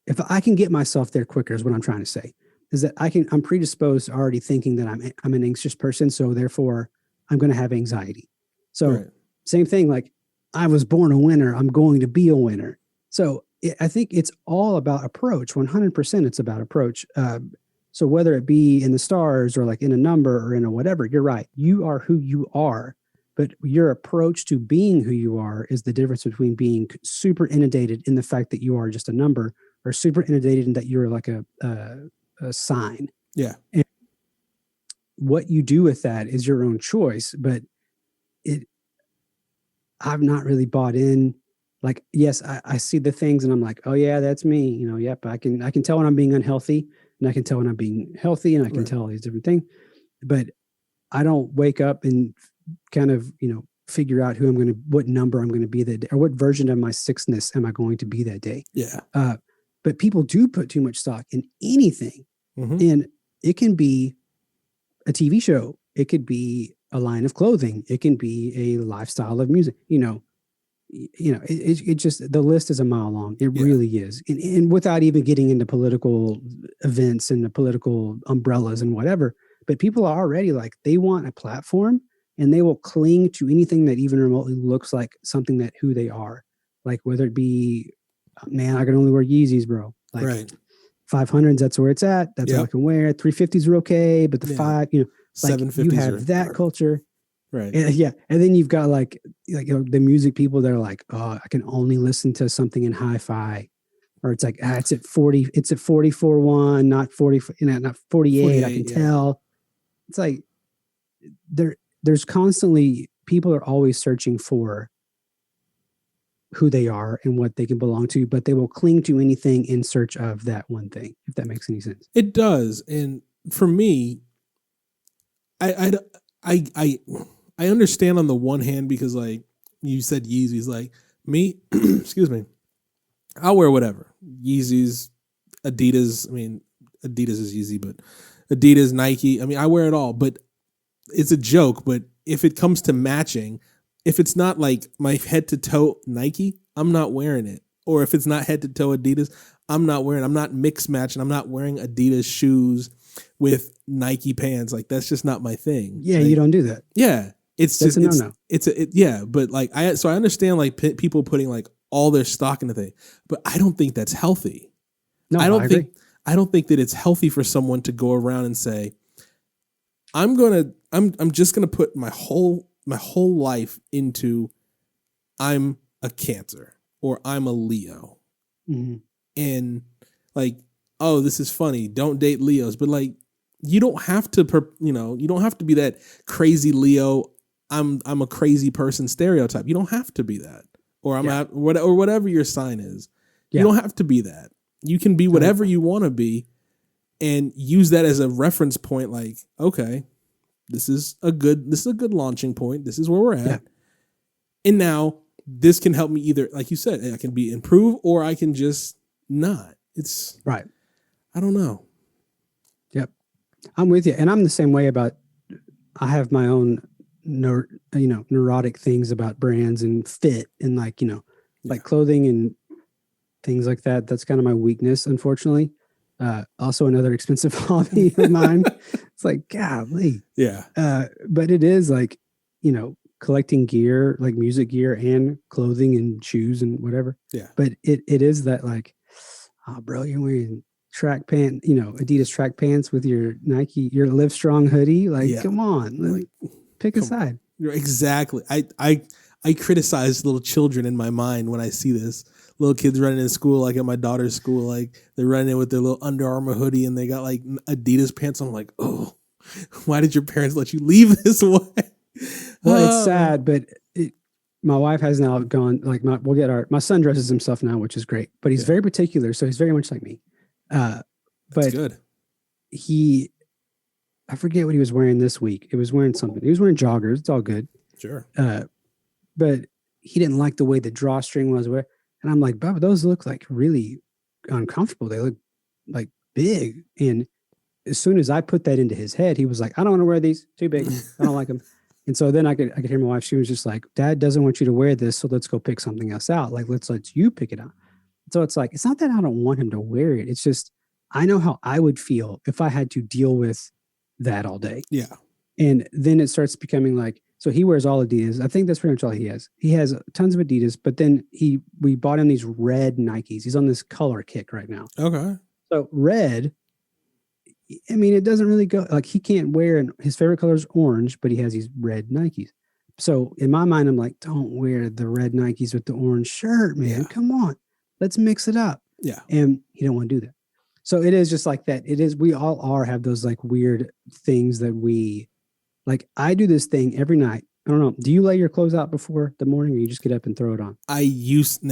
if I can get myself there quicker is what I'm trying to say, is that I'm predisposed already thinking that I'm an anxious person. So therefore I'm going to have anxiety. So same thing, like I was born a winner. I'm going to be a winner. So I think it's all about approach. 100% it's about approach. So whether it be in the stars or like in a number or in a whatever, you're right. You are who you are, but your approach to being who you are is the difference between being super inundated in the fact that you are just a number or super inundated in that you're like a sign. Yeah. And what you do with that is your own choice, but I've not really bought in. Like, yes, I see the things and I'm like, oh yeah, that's me. Yep. I can tell when I'm being unhealthy. And I can tell when I'm being healthy and I can tell all these different things, but I don't wake up and kind of, figure out what number I'm going to be that day or what version of my 6ness am I going to be that day. Yeah. But people do put too much stock in anything. Mm-hmm. And it can be a TV show. It could be a line of clothing. It can be a lifestyle of music, it just, the list is a mile long. It really is. And without even getting into political events and the political umbrellas and whatever, but people are already like, they want a platform and they will cling to anything that even remotely looks like something that who they are. Like whether it be, man, I can only wear Yeezys, bro. Like 500s, that's where it's at. That's all I can wear. 350s are okay. But the 750s, you have that culture. Right. And, and then you've got like the music people that are like, oh, I can only listen to something in hi-fi. or it's like, it's at 40, it's at 44.1, not 40, not 48. I can tell. It's like there's constantly, people are always searching for who they are and what they can belong to, but they will cling to anything in search of that one thing, if that makes any sense. It does. And for me, I understand on the one hand, because like you said Yeezys, like me, excuse me, I'll wear whatever. Yeezys, Adidas. I mean, Adidas is Yeezy, but Adidas, Nike. I mean, I wear it all, but it's a joke. But if it comes to matching, if it's not like my head to toe Nike, I'm not wearing it. Or if it's not head to toe Adidas, I'm not wearing. I'm not mix matching. I'm not wearing Adidas shoes with Nike pants. Like that's just not my thing. Yeah, like, you don't do that. Yeah, it's That's just a no-no. Yeah, but like I understand like people putting like all their stock in the thing, but I don't think that's healthy. No, I don't agree. I don't think that it's healthy for someone to go around and say, I'm just gonna put my whole life into I'm a Cancer or I'm a Leo, and like, oh, this is funny. Don't date Leos, but like you don't have to, you don't have to be that crazy Leo. I'm a crazy person stereotype. You don't have to be that, or or whatever your sign is. Yeah. You don't have to be that. You can be whatever you want to be, and use that as a reference point. Like, okay, this is a good launching point. This is where we're at, and now this can help me either, like you said, I can be improve or I can just not. It's right. I don't know. Yep, I'm with you, and I'm the same way about. I have my own, neurotic things about brands and fit and like like clothing and things like that. That's kind of my weakness, unfortunately. Also another expensive hobby of mine. It's like, golly. Yeah. But it is like, collecting gear, like music gear and clothing and shoes and whatever. Yeah. But it is that like, oh, bro, you're wearing track pant, Adidas track pants with your Nike, your Live Strong hoodie. Like, come on, pick a side. Exactly. I criticize little children in my mind when I see this. Little kids running in school, like at my daughter's school, like they're running in with their little Under Armour hoodie and they got like Adidas pants. I'm like, oh, why did your parents let you leave this way? Well, it's sad, but my wife has now gone, like my son dresses himself now, which is great, but he's very particular. So he's very much like me. But good. I forget what he was wearing this week. It was wearing something. He was wearing joggers. It's all good. Sure. But he didn't like the way the drawstring was wearing. And I'm like, Bubba, those look like really uncomfortable. They look like big. And as soon as I put that into his head, he was like, I don't want to wear these. Too big. I don't like them. And so then I could hear my wife. She was just like, Dad doesn't want you to wear this. So let's go pick something else out. Like, let's let you pick it out. So it's like, it's not that I don't want him to wear it. It's just, I know how I would feel if I had to deal with that all day. Yeah. And then it starts becoming like, so he wears all Adidas. I think that's pretty much all he has. He has tons of Adidas, but then we bought him these red Nikes. He's on this color kick right now. Okay. So red, I mean, it doesn't really go, like he can't wear, his favorite color is orange, but he has these red Nikes. So in my mind, I'm like, don't wear the red Nikes with the orange shirt, man. Yeah. Come on, let's mix it up. Yeah. And he don't want to do that. So it is just like that. It is, we all have those like weird things that like I do this thing every night. I don't know. Do you lay your clothes out before the morning or you just get up and throw it on? I used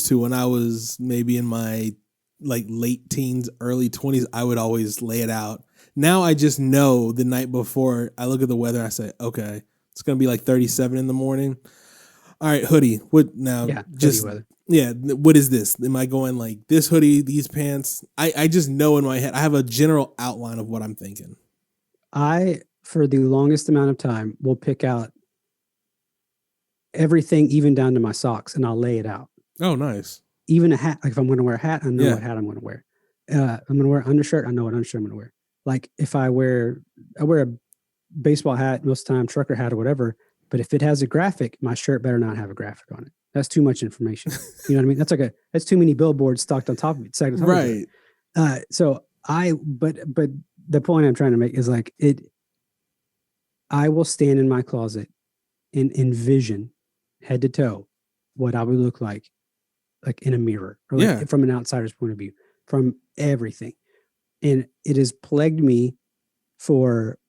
to when I was maybe in my like late teens, early 20s, I would always lay it out. Now I just know the night before I look at the weather, and I say, okay, it's going to be like 37 in the morning. All right, hoodie. What now? Yeah, just weather. Yeah. What is this? Am I going like this hoodie, these pants? I just know in my head. I have a general outline of what I'm thinking. For the longest amount of time, will pick out everything, even down to my socks, and I'll lay it out. Oh, nice. Even a hat. Like if I'm going to wear a hat, I know what hat I'm going to wear. I'm going to wear an undershirt. I know what undershirt I'm going to wear. Like if I wear a baseball hat most of the time, trucker hat or whatever. But if it has a graphic, my shirt better not have a graphic on it. That's too much information. You know what I mean? That's too many billboards stacked on top of it. Right. But the point I'm trying to make is like I will stand in my closet and envision head to toe what I would look like like in a mirror or Yeah. like from an outsider's point of view, from everything. And it has plagued me for,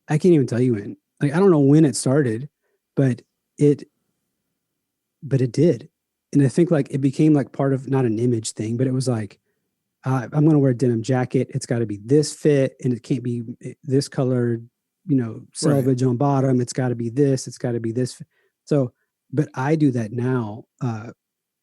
I can't even tell you when. Like, I don't know when it started, but it did. And I think like it became like part of not an image thing, but it was like, I'm going to wear a denim jacket. It's got to be this fit and it can't be this color, selvage on bottom. It's got to be this. It's got to be this. So, but I do that now.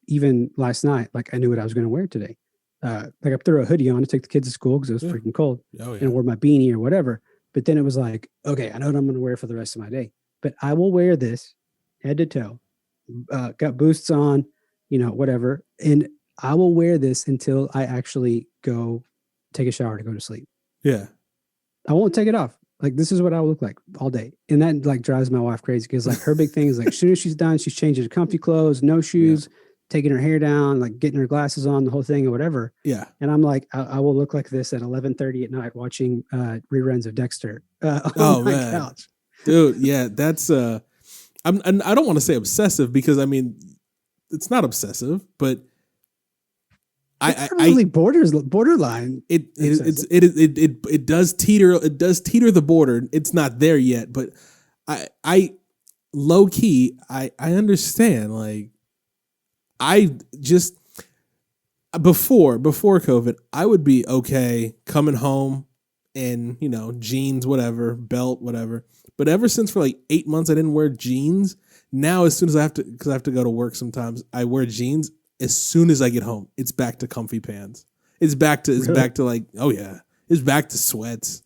Even last night, like I knew what I was going to wear today. Like I threw a hoodie on to take the kids to school because it was freaking cold. Oh, yeah. And I wore my beanie or whatever. But then it was like, okay, I know what I'm going to wear for the rest of my day. But I will wear this head to toe. Got boosts on, whatever. And I will wear this until I actually go take a shower to go to sleep. Yeah. I won't take it off. Like, this is what I will look like all day. And that like drives my wife crazy because like her big thing is like, as soon as she's done, she's changing to comfy clothes, no shoes, taking her hair down, like getting her glasses on, the whole thing or whatever. Yeah. And I'm like, I will look like this at 11:30 at night watching reruns of Dexter on my couch. Dude, yeah, that's I don't want to say obsessive because I mean it's not obsessive, but it's probably borderline. It does teeter the border. It's not there yet, but I low key I understand. Like I just before COVID, I would be okay coming home and jeans, whatever, belt, whatever. But ever since for like 8 months, I didn't wear jeans. Now, as soon as because I have to go to work sometimes, I wear jeans. As soon as I get home, it's back to comfy pants. It's back to like, oh yeah, it's back to sweats.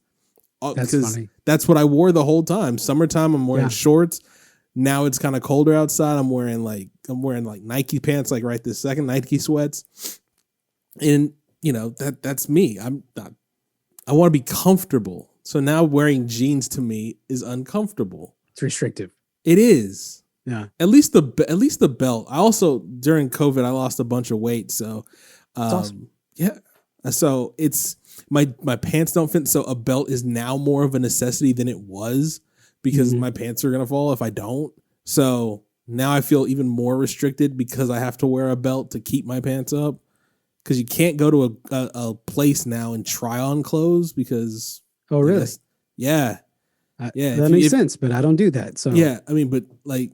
That's funny. That's what I wore the whole time. Summertime, I'm wearing shorts. Now it's kind of colder outside. I'm wearing like Nike pants, like right this second, Nike sweats. And that's me. I want to be comfortable. So now wearing jeans to me is uncomfortable. It's restrictive. It is. Yeah. At least the belt. I also during COVID I lost a bunch of weight. So, awesome. Yeah. So it's my pants don't fit. So a belt is now more of a necessity than it was because my pants are gonna fall if I don't. So now I feel even more restricted because I have to wear a belt to keep my pants up. Because you can't go to a place now and try on clothes because. Oh really? Yeah. That makes sense, but I don't do that. So yeah, I mean, but like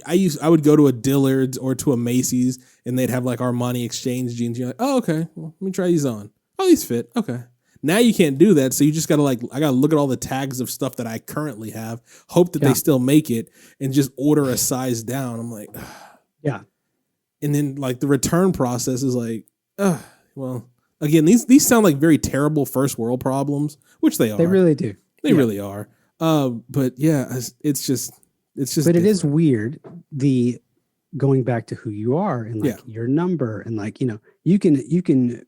I would go to a Dillard's or to a Macy's and they'd have like Armani Exchange jeans. You're like, oh, okay, well, let me try these on. Oh, these fit. Okay. Now you can't do that. So you just got to I got to look at all the tags of stuff that I currently have, hope that they still make it and just order a size down. I'm like, ugh. Yeah. And then like the return process is like, well, again, these sound like very terrible first world problems, which they are. They really do. They really are. But yeah, it's just. But different. It is weird the going back to who you are and like your number and like you can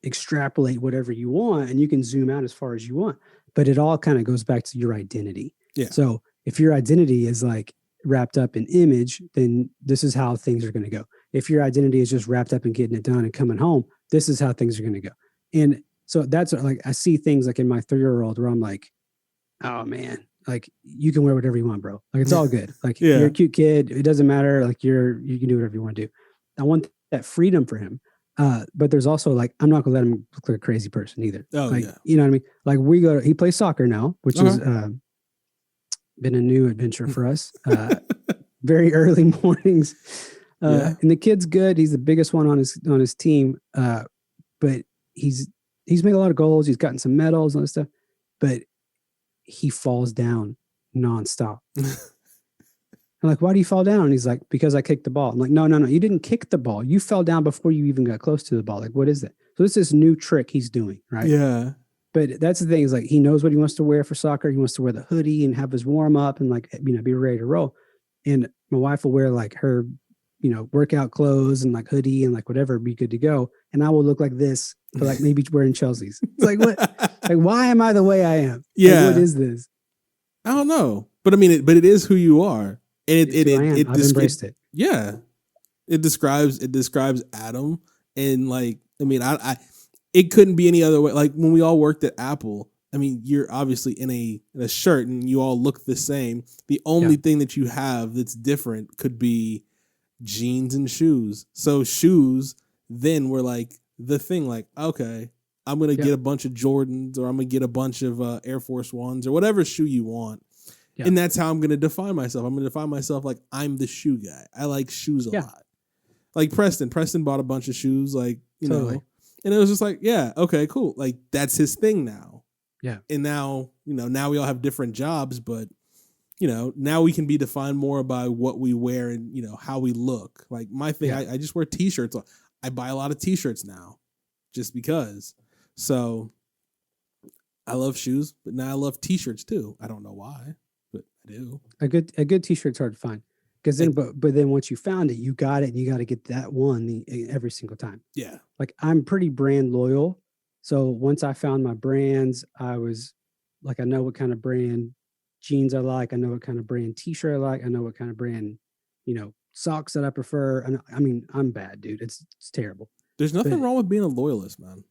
extrapolate whatever you want and you can zoom out as far as you want, but it all kind of goes back to your identity. Yeah. So if your identity is like wrapped up in image, then this is how things are going to go. If your identity is just wrapped up in getting it done and coming home, this is how things are going to go. And so that's like I see things like in my 3-year-old where I'm like, oh man. Like you can wear whatever you want, bro. Like it's all good. Like you're a cute kid. It doesn't matter. Like you can do whatever you want to do. I want that freedom for him. But there's also like, I'm not gonna let him look like a crazy person either. Oh, like, you know what I mean? Like he plays soccer now, which has been a new adventure for us. Very early mornings. And the kid's good. He's the biggest one on his team. But he's made a lot of goals. He's gotten some medals and all this stuff. But he falls down nonstop. I'm like, why do you fall down? And he's like, because I kicked the ball. I'm like, no, you didn't kick the ball. You fell down before you even got close to the ball. Like, what is that? So it's this new trick he's doing, right? Yeah. But that's the thing is like, he knows what he wants to wear for soccer. He wants to wear the hoodie and have his warm up and like, be ready to roll. And my wife will wear like her, workout clothes and like hoodie and like whatever, be good to go. And I will look like this, but like maybe wearing Chelsea's. It's like, what? Like, why am I the way I am? Yeah. Like, what is this? I don't know. But I mean, it is who you are. And I've embraced it. Yeah. It describes Adam. And like, I mean, it couldn't be any other way. Like when we all worked at Apple, I mean, you're obviously in a shirt and you all look the same. The only thing that you have that's different could be jeans and shoes. So shoes then were like the thing, like, okay, I'm going to get a bunch of Jordans, or I'm going to get a bunch of Air Force Ones, or whatever shoe you want. Yeah. And that's how I'm going to define myself. I'm going to define myself like I'm the shoe guy. I like shoes a lot. Like Preston bought a bunch of shoes, like, you know, and it was just like, yeah, okay, cool. Like that's his thing now. Yeah. And now, you know, now we all have different jobs, but you know, now we can be defined more by what we wear and, you know, how we look. Like my thing, I just wear t-shirts. I buy a lot of t-shirts now just because. So I love shoes, but now I love t-shirts too. I don't know why, but I do. A good t-shirt's hard to find. Because then, but then once you found it, you got it, and you got to get that one every single time. Yeah. Like I'm pretty brand loyal. So once I found my brands, I was like, I know what kind of brand jeans I like. I know what kind of brand t-shirt I like. I know what kind of brand, you know, socks that I prefer. And I mean, I'm bad, dude. It's terrible. There's nothing wrong with being a loyalist, man.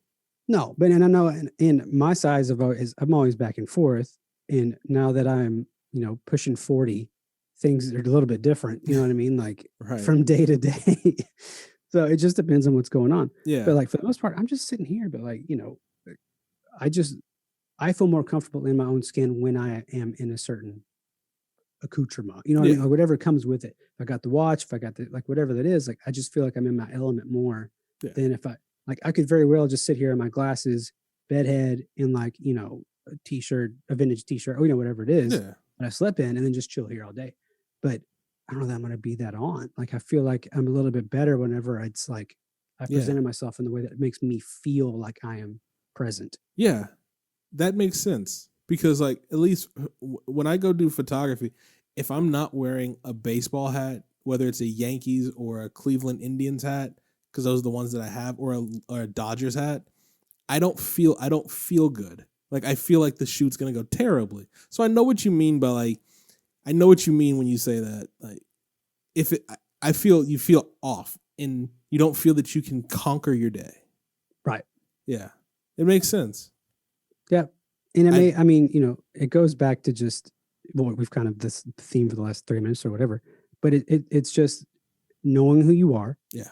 No, but and I know in my size of is I'm always back and forth. And now that I'm, you know, pushing 40, things are a little bit different. You know what I mean? Like from day to day. So it just depends on what's going on. Yeah. But like for the most part, I'm just sitting here, but like, you know, I feel more comfortable in my own skin when I am in a certain accoutrement. You know what I mean? Like whatever comes with it. If I got the watch, if I got the, like whatever that is, like I just feel like I'm in my element more than if I could very well just sit here in my glasses, bedhead, in like, you know, a t-shirt, a vintage t-shirt, or, you know, whatever it is that I slept in, and then just chill here all day. But I don't know that I'm going to be that on. Like, I feel like I'm a little bit better whenever it's like I presented myself in the way that makes me feel like I am present. Yeah, that makes sense. Because, like, at least when I go do photography, if I'm not wearing a baseball hat, whether it's a Yankees or a Cleveland Indians hat, because those are the ones that I have, or a Dodgers hat, I don't feel good. Like, I feel like the shoot's going to go terribly. So I know what you mean by, like, I know what you mean when you say that. Like, I feel you feel off and you don't feel that you can conquer your day. Right. Yeah. It makes sense. Yeah. And I mean, you know, it goes back to just, well, we've kind of this theme for the last 3 minutes or whatever, but it's just knowing who you are. Yeah.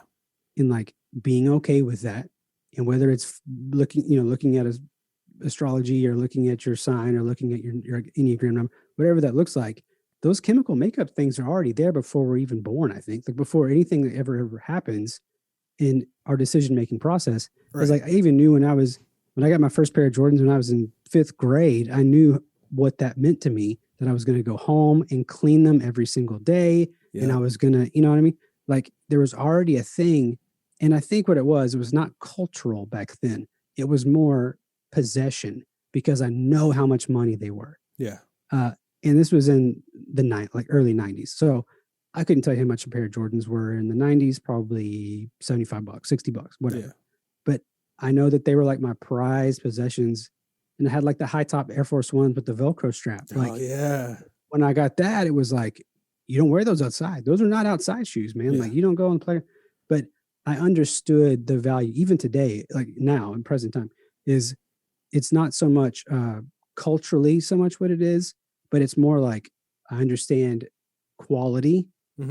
And like being okay with that. And whether it's looking at astrology or looking at your sign or looking at your Enneagram number, whatever that looks like, those chemical makeup things are already there before we're even born, I think. Like before anything that ever happens in our decision-making process. Because like I even knew when I got my first pair of Jordans when I was in 5th grade, I knew what that meant to me, that I was going to go home and clean them every single day. Yeah. And I was going to, you know what I mean? Like there was already a thing. And I think what it was not cultural back then. It was more possession, because I know how much money they were. Yeah. And this was in the early 90s. So I couldn't tell you how much a pair of Jordans were in the 90s, probably $75, $60, whatever. Yeah. But I know that they were like my prized possessions. And I had like the high top Air Force Ones with the Velcro strap. Like, when I got that, it was like, you don't wear those outside. Those are not outside shoes, man. Yeah. Like you don't go and play. But I understood the value, even today, like now in present time, it's not so much culturally so much what it is, but it's more like I understand quality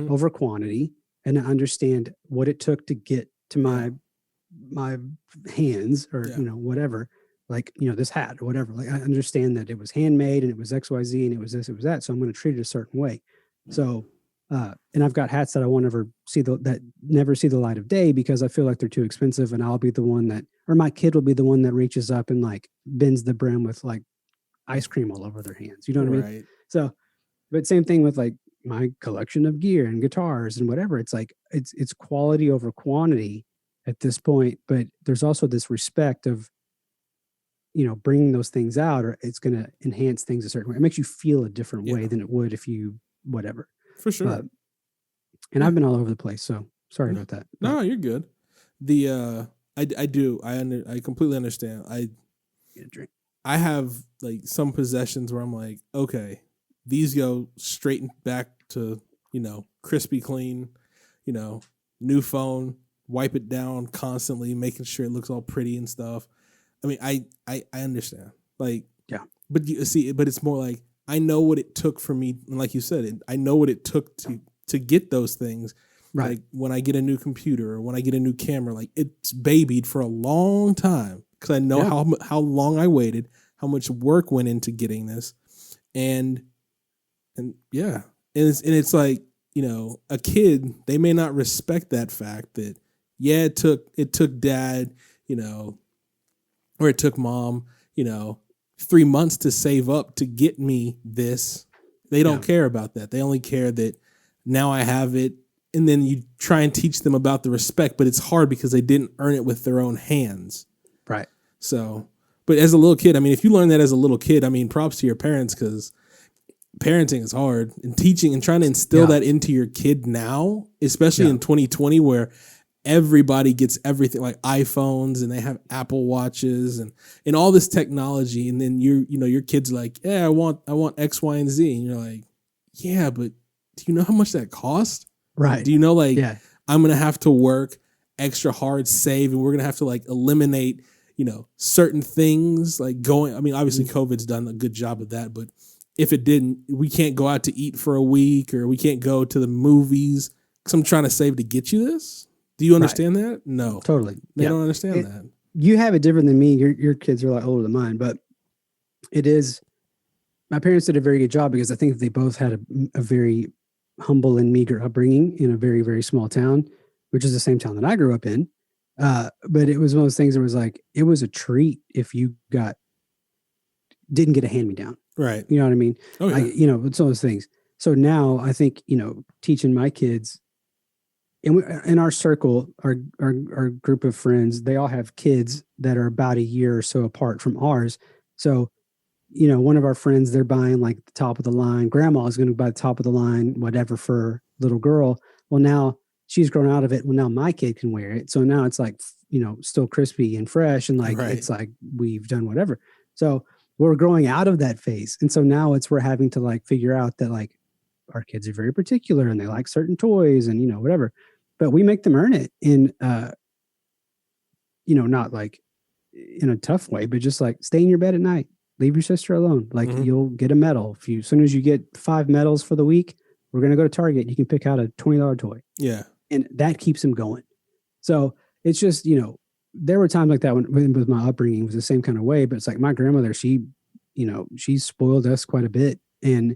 over quantity, and I understand what it took to get to my hands, or you know, whatever, like, you know, this hat or whatever. Like I understand that it was handmade and it was XYZ and it was this, it was that. So I'm going to treat it a certain way. So and I've got hats that I won't ever never see the light of day, because I feel like they're too expensive, and I'll be the one that, or my kid will be the one that reaches up and like bends the brim with like ice cream all over their hands. You know what I mean? So, but same thing with like my collection of gear and guitars and whatever. It's like, it's quality over quantity at this point, but there's also this respect of, you know, bringing those things out, or it's going to enhance things a certain way. It makes you feel a different way than it would if you, whatever. For sure. And I've been all over the place, so sorry about that. No, you're good. I completely understand. I have like some possessions where I'm like, okay, these go straight back to, you know, crispy clean, you know, new phone, wipe it down constantly, making sure it looks all pretty and stuff. I mean, I understand. Like, yeah. But you see, but it's more like, I know what it took for me, and like you said, I know what it took to get those things, Right. Like when I get a new computer or when I get a new camera, like it's babied for a long time because I know how long I waited, how much work went into getting this, and yeah, and it's like, you know, a kid, they may not respect that fact that it took dad, you know, or it took mom, you know, 3 months to save up to get me this. They don't care about that. They only care that now I have it. And then you try and teach them about the respect, but it's hard because they didn't earn it with their own hands. Right. So, but as a little kid, I mean, if you learn that as a little kid, I mean, props to your parents, because parenting is hard, and teaching and trying to instill that into your kid now, especially in 2020, where everybody gets everything, like iPhones, and they have Apple Watches and all this technology. And then your kid's like, yeah, I want X, Y, and Z. And you're like, yeah, but do you know how much that costs? Right. Do you know, like, I'm going to have to work extra hard, save, and we're going to have to like eliminate, you know, certain things like going, I mean, obviously COVID's done a good job of that, but if it didn't, we can't go out to eat for a week, or we can't go to the movies because I'm trying to save to get you this. Do you understand that? No. Totally. They don't understand that. You have it different than me. Your kids are a lot older than mine, but it is, my parents did a very good job because I think they both had a very humble and meager upbringing in a very, very small town, which is the same town that I grew up in. But it was one of those things that was like, it was a treat if you didn't get a hand-me-down. Right. You know what I mean? Oh, yeah. You know, it's all those things. So now I think, you know, teaching my kids in our circle, our group of friends, they all have kids that are about a year or so apart from ours. So, you know, one of our friends, they're buying like the top of the line. Grandma is going to buy the top of the line, whatever, for little girl. Well, now she's grown out of it. Well, now my kid can wear it. So now it's like, you know, still crispy and fresh. And like, it's like we've done whatever. So we're growing out of that phase. And so now we're having to like figure out that like our kids are very particular and they like certain toys and, you know, whatever, but we make them earn it in, you know, not like in a tough way, but just like stay in your bed at night. Leave your sister alone. Like you'll get a medal. As soon as you get 5 medals for the week, we're going to go to Target. You can pick out a $20 toy. Yeah. And that keeps them going. So it's just, you know, there were times like that when with my upbringing was the same kind of way, but it's like my grandmother, she spoiled us quite a bit, and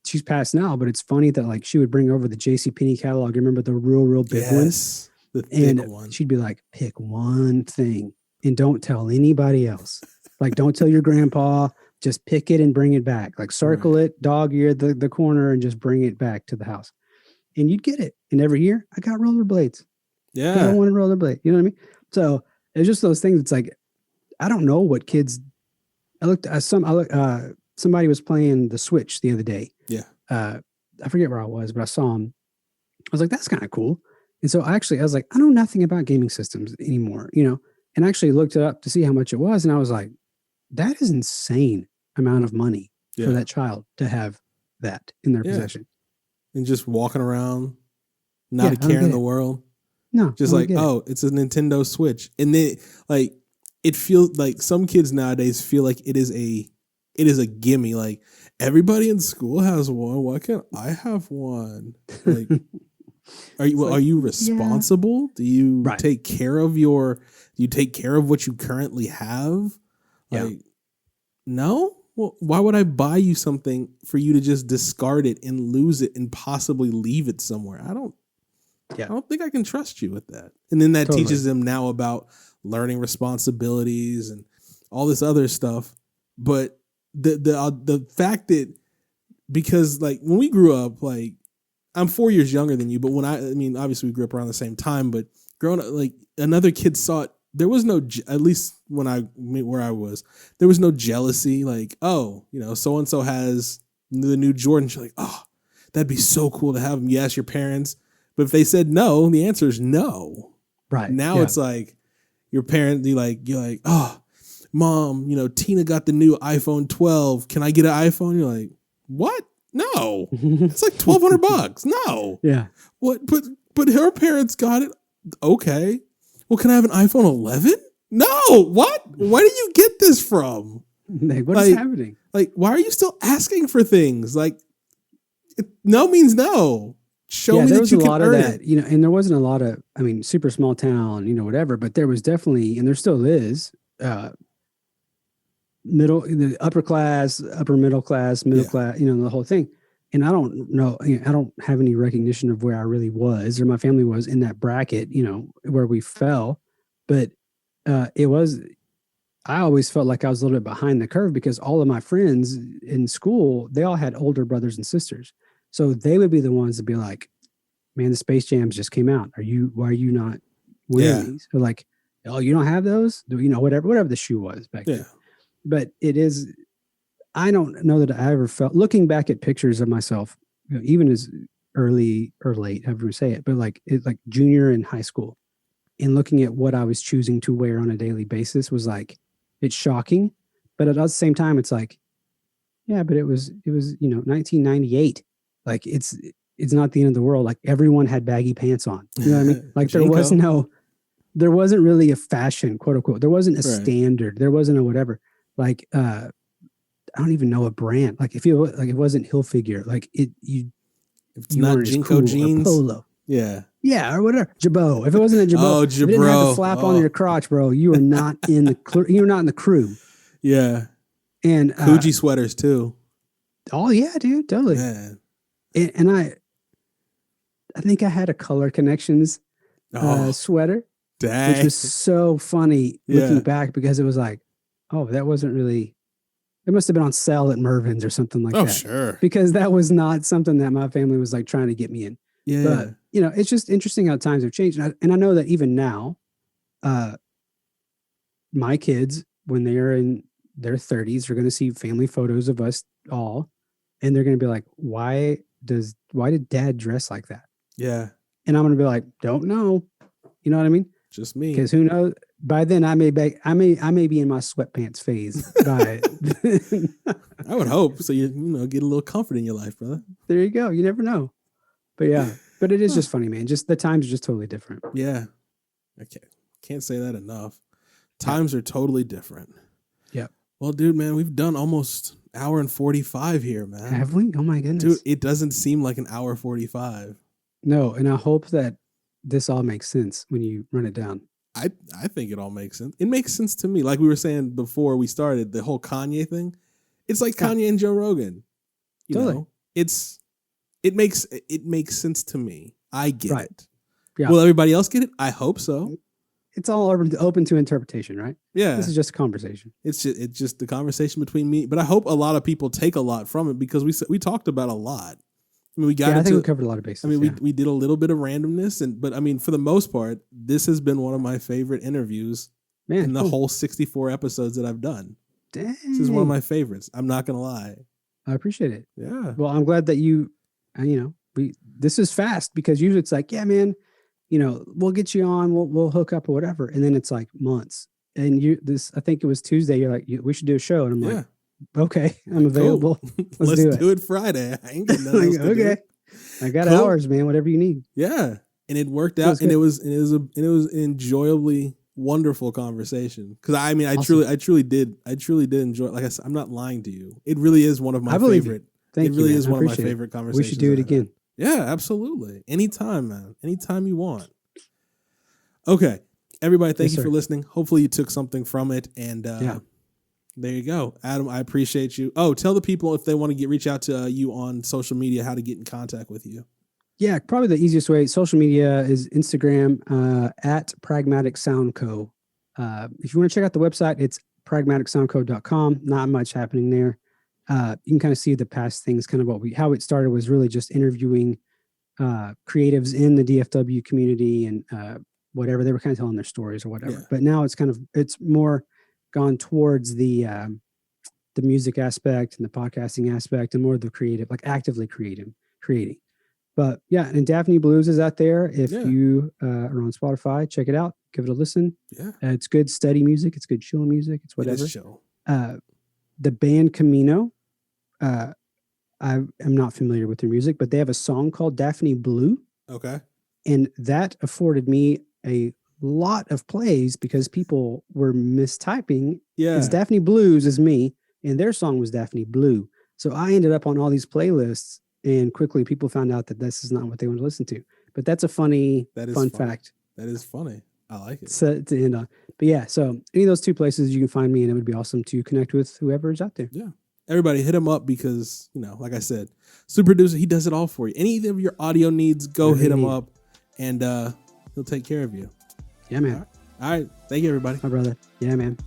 she's passed now, but it's funny that like she would bring over the JCPenney catalog. You remember the real big ones? The thick one. She'd be like, pick one thing and don't tell anybody else. Like, don't tell your grandpa, just pick it and bring it back. Like circle it, dog ear the corner, and just bring it back to the house. And you'd get it. And every year I got rollerblades. Yeah. I want a rollerblade. You know what I mean? So it's just those things. It's like, I don't know what kids, somebody was playing the Switch the other day. Yeah. I forget where I was, but I saw him. I was like, that's kind of cool. And so I was like, I know nothing about gaming systems anymore, you know, and I actually looked it up to see how much it was. And I was like, that is insane amount of money for that child to have that in their possession. And just walking around, not a care in the world. No. Just like, it's a Nintendo Switch. And then like, it feels like some kids nowadays feel like it is a gimme. Like everybody in school has one. Why can't I have one? Like, are you responsible? Do you take care of what you currently have? Like, no? Well, why would I buy you something for you to just discard it and lose it and possibly leave it somewhere? I don't think I can trust you with that. And then that teaches them now about learning responsibilities and all this other stuff. But the fact that, because like when we grew up, like I'm 4 years younger than you, but obviously we grew up around the same time, but growing up, like another kid saw it. There was no, at least where I was, there was no jealousy. Like, oh, you know, so-and-so has the new Jordan. You're like, oh, that'd be so cool to have them. You ask your parents, but if they said no, the answer is no. Right. Now it's like your parent, you're like, oh, Mom, you know, Tina got the new iPhone 12. Can I get an iPhone? You're like, what? No. It's like $1,200. No. Yeah. What? But her parents got it. Okay. Well, can I have an iPhone 11? No. What? Where do you get this from? Like, what is happening? Like, why are you still asking for things? Like, no means no. Show me there that was you a can lot of earn that, it. you know, and there wasn't a lot of, I mean, super small town, you know, whatever, but there was definitely, and there still is, the upper class, upper middle class, middle class, you know, the whole thing. And I don't know, you know, I don't have any recognition of where I really was or my family was in that bracket, you know, where we fell. But it was, I always felt like I was a little bit behind the curve because all of my friends in school, they all had older brothers and sisters. So they would be the ones to be like, man, the Space Jams just came out. Why are you not wearing these? Or like, oh, you don't have those? You know, whatever the shoe was back then. But it is, I don't know that I ever felt, looking back at pictures of myself, you know, even as early or late, however you say it, but like junior in high school, and looking at what I was choosing to wear on a daily basis was like, it's shocking. But at the same time, it's like, yeah, but it was, you know, 1998. Like it's not the end of the world. Like everyone had baggy pants on. You know what I mean? Like there wasn't really a fashion, quote unquote. There wasn't a standard. There wasn't a whatever. Like, I don't even know a brand. Like if you like, it wasn't Hilfiger. Like if it's not Jinko jeans, or Polo. Yeah, or whatever. Jabot. If it wasn't a Jabot, if you didn't have the flap on your crotch, bro, you were not in the you were not in the crew. Yeah, and Coogee sweaters too. Oh yeah, dude, totally. Man. And I think I had a Color Connections sweater, which was so funny looking back because it was like, oh, that wasn't really. It must have been on sale at Mervyn's or something like that. Oh, sure. Because that was not something that my family was like trying to get me in. Yeah. But, you know, it's just interesting how times have changed. And I know that even now, my kids, when they are in their 30s, are going to see family photos of us all. And they're going to be like, why did dad dress like that? Yeah. And I'm going to be like, don't know. You know what I mean? Just me. Because who knows? By then I may be in my sweatpants phase. By I would hope so. You know, get a little comfort in your life, brother. There you go. You never know. But yeah, but it is just funny, man. Just the times are just totally different. Yeah, I can't say that enough. Times are totally different. Yeah. Well, dude, man, we've done almost hour and 45 here, man. Have we? Oh my goodness, dude! It doesn't seem like an hour 45. No, and I hope that this all makes sense when you run it down. I think it all makes sense. It makes sense to me. Like we were saying before we started, the whole Kanye thing. It's like Kanye and Joe Rogan. You know, it makes sense to me. I get it. Yeah. Will everybody else get it? I hope so. It's all open to interpretation, right? Yeah. This is just a conversation. It's just the conversation between me. But I hope a lot of people take a lot from it because we talked about a lot. I mean, I think we covered a lot of bases. I mean, we did a little bit of randomness, but I mean, for the most part, this has been one of my favorite interviews in the whole 64 episodes that I've done. Dang. This is one of my favorites. I'm not gonna lie. I appreciate it. Yeah. Well, I'm glad that you know, this is fast because usually it's like, yeah, man, you know, we'll get you on, we'll hook up or whatever, and then it's like months. And I think it was Tuesday. You're like, we should do a show, and I'm like. Okay, I'm available. Cool. Let's do it Friday. I ain't got nothing else to do. I got hours, man. Whatever you need. Yeah, and it worked out, and it was an enjoyably wonderful conversation. Because I mean, awesome. I truly did enjoy. Like I said, I'm not lying to you. It really is one of my favorite. Thank you, is one of my favorite conversations. We should do it again. Yeah, absolutely. Anytime, man. Anytime you want. Okay, everybody. Thank you for listening. Hopefully, you took something from it, and there you go. Adam, I appreciate you. Oh, tell the people if they want to reach out to you on social media, how to get in contact with you. Yeah, probably the easiest way. Social media is Instagram at Pragmatic Sound Co. If you want to check out the website, it's pragmaticsoundco.com. Not much happening there. You can kind of see the past things, kind of how it started was really just interviewing creatives in the DFW community and whatever. They were kind of telling their stories or whatever. Yeah. But now it's more gone towards the music aspect and the podcasting aspect and more of the creative, like actively creating. But yeah, and Daphne Blues is out there. If you are on Spotify, check it out. Give it a listen. Yeah, it's good study music. It's good chill music. It's whatever. It is chill. The band Camino, I am not familiar with their music, but they have a song called Daphne Blue. Okay. And that afforded me a lot of plays because people were mistyping. Yeah. It's Daphne Blues is me, and their song was Daphne Blue. So I ended up on all these playlists And quickly people found out that this is not what they want to listen to. But that's a fun fact. That is funny. I like it. To end on. But yeah, so any of those two places you can find me, and it would be awesome to connect with whoever is out there. Yeah. Everybody hit him up because, like I said, super producer, he does it all for you. Any of your audio needs, go hit him up, and he'll take care of you. Yeah, man. All right. Thank you, everybody. My brother. Yeah, man.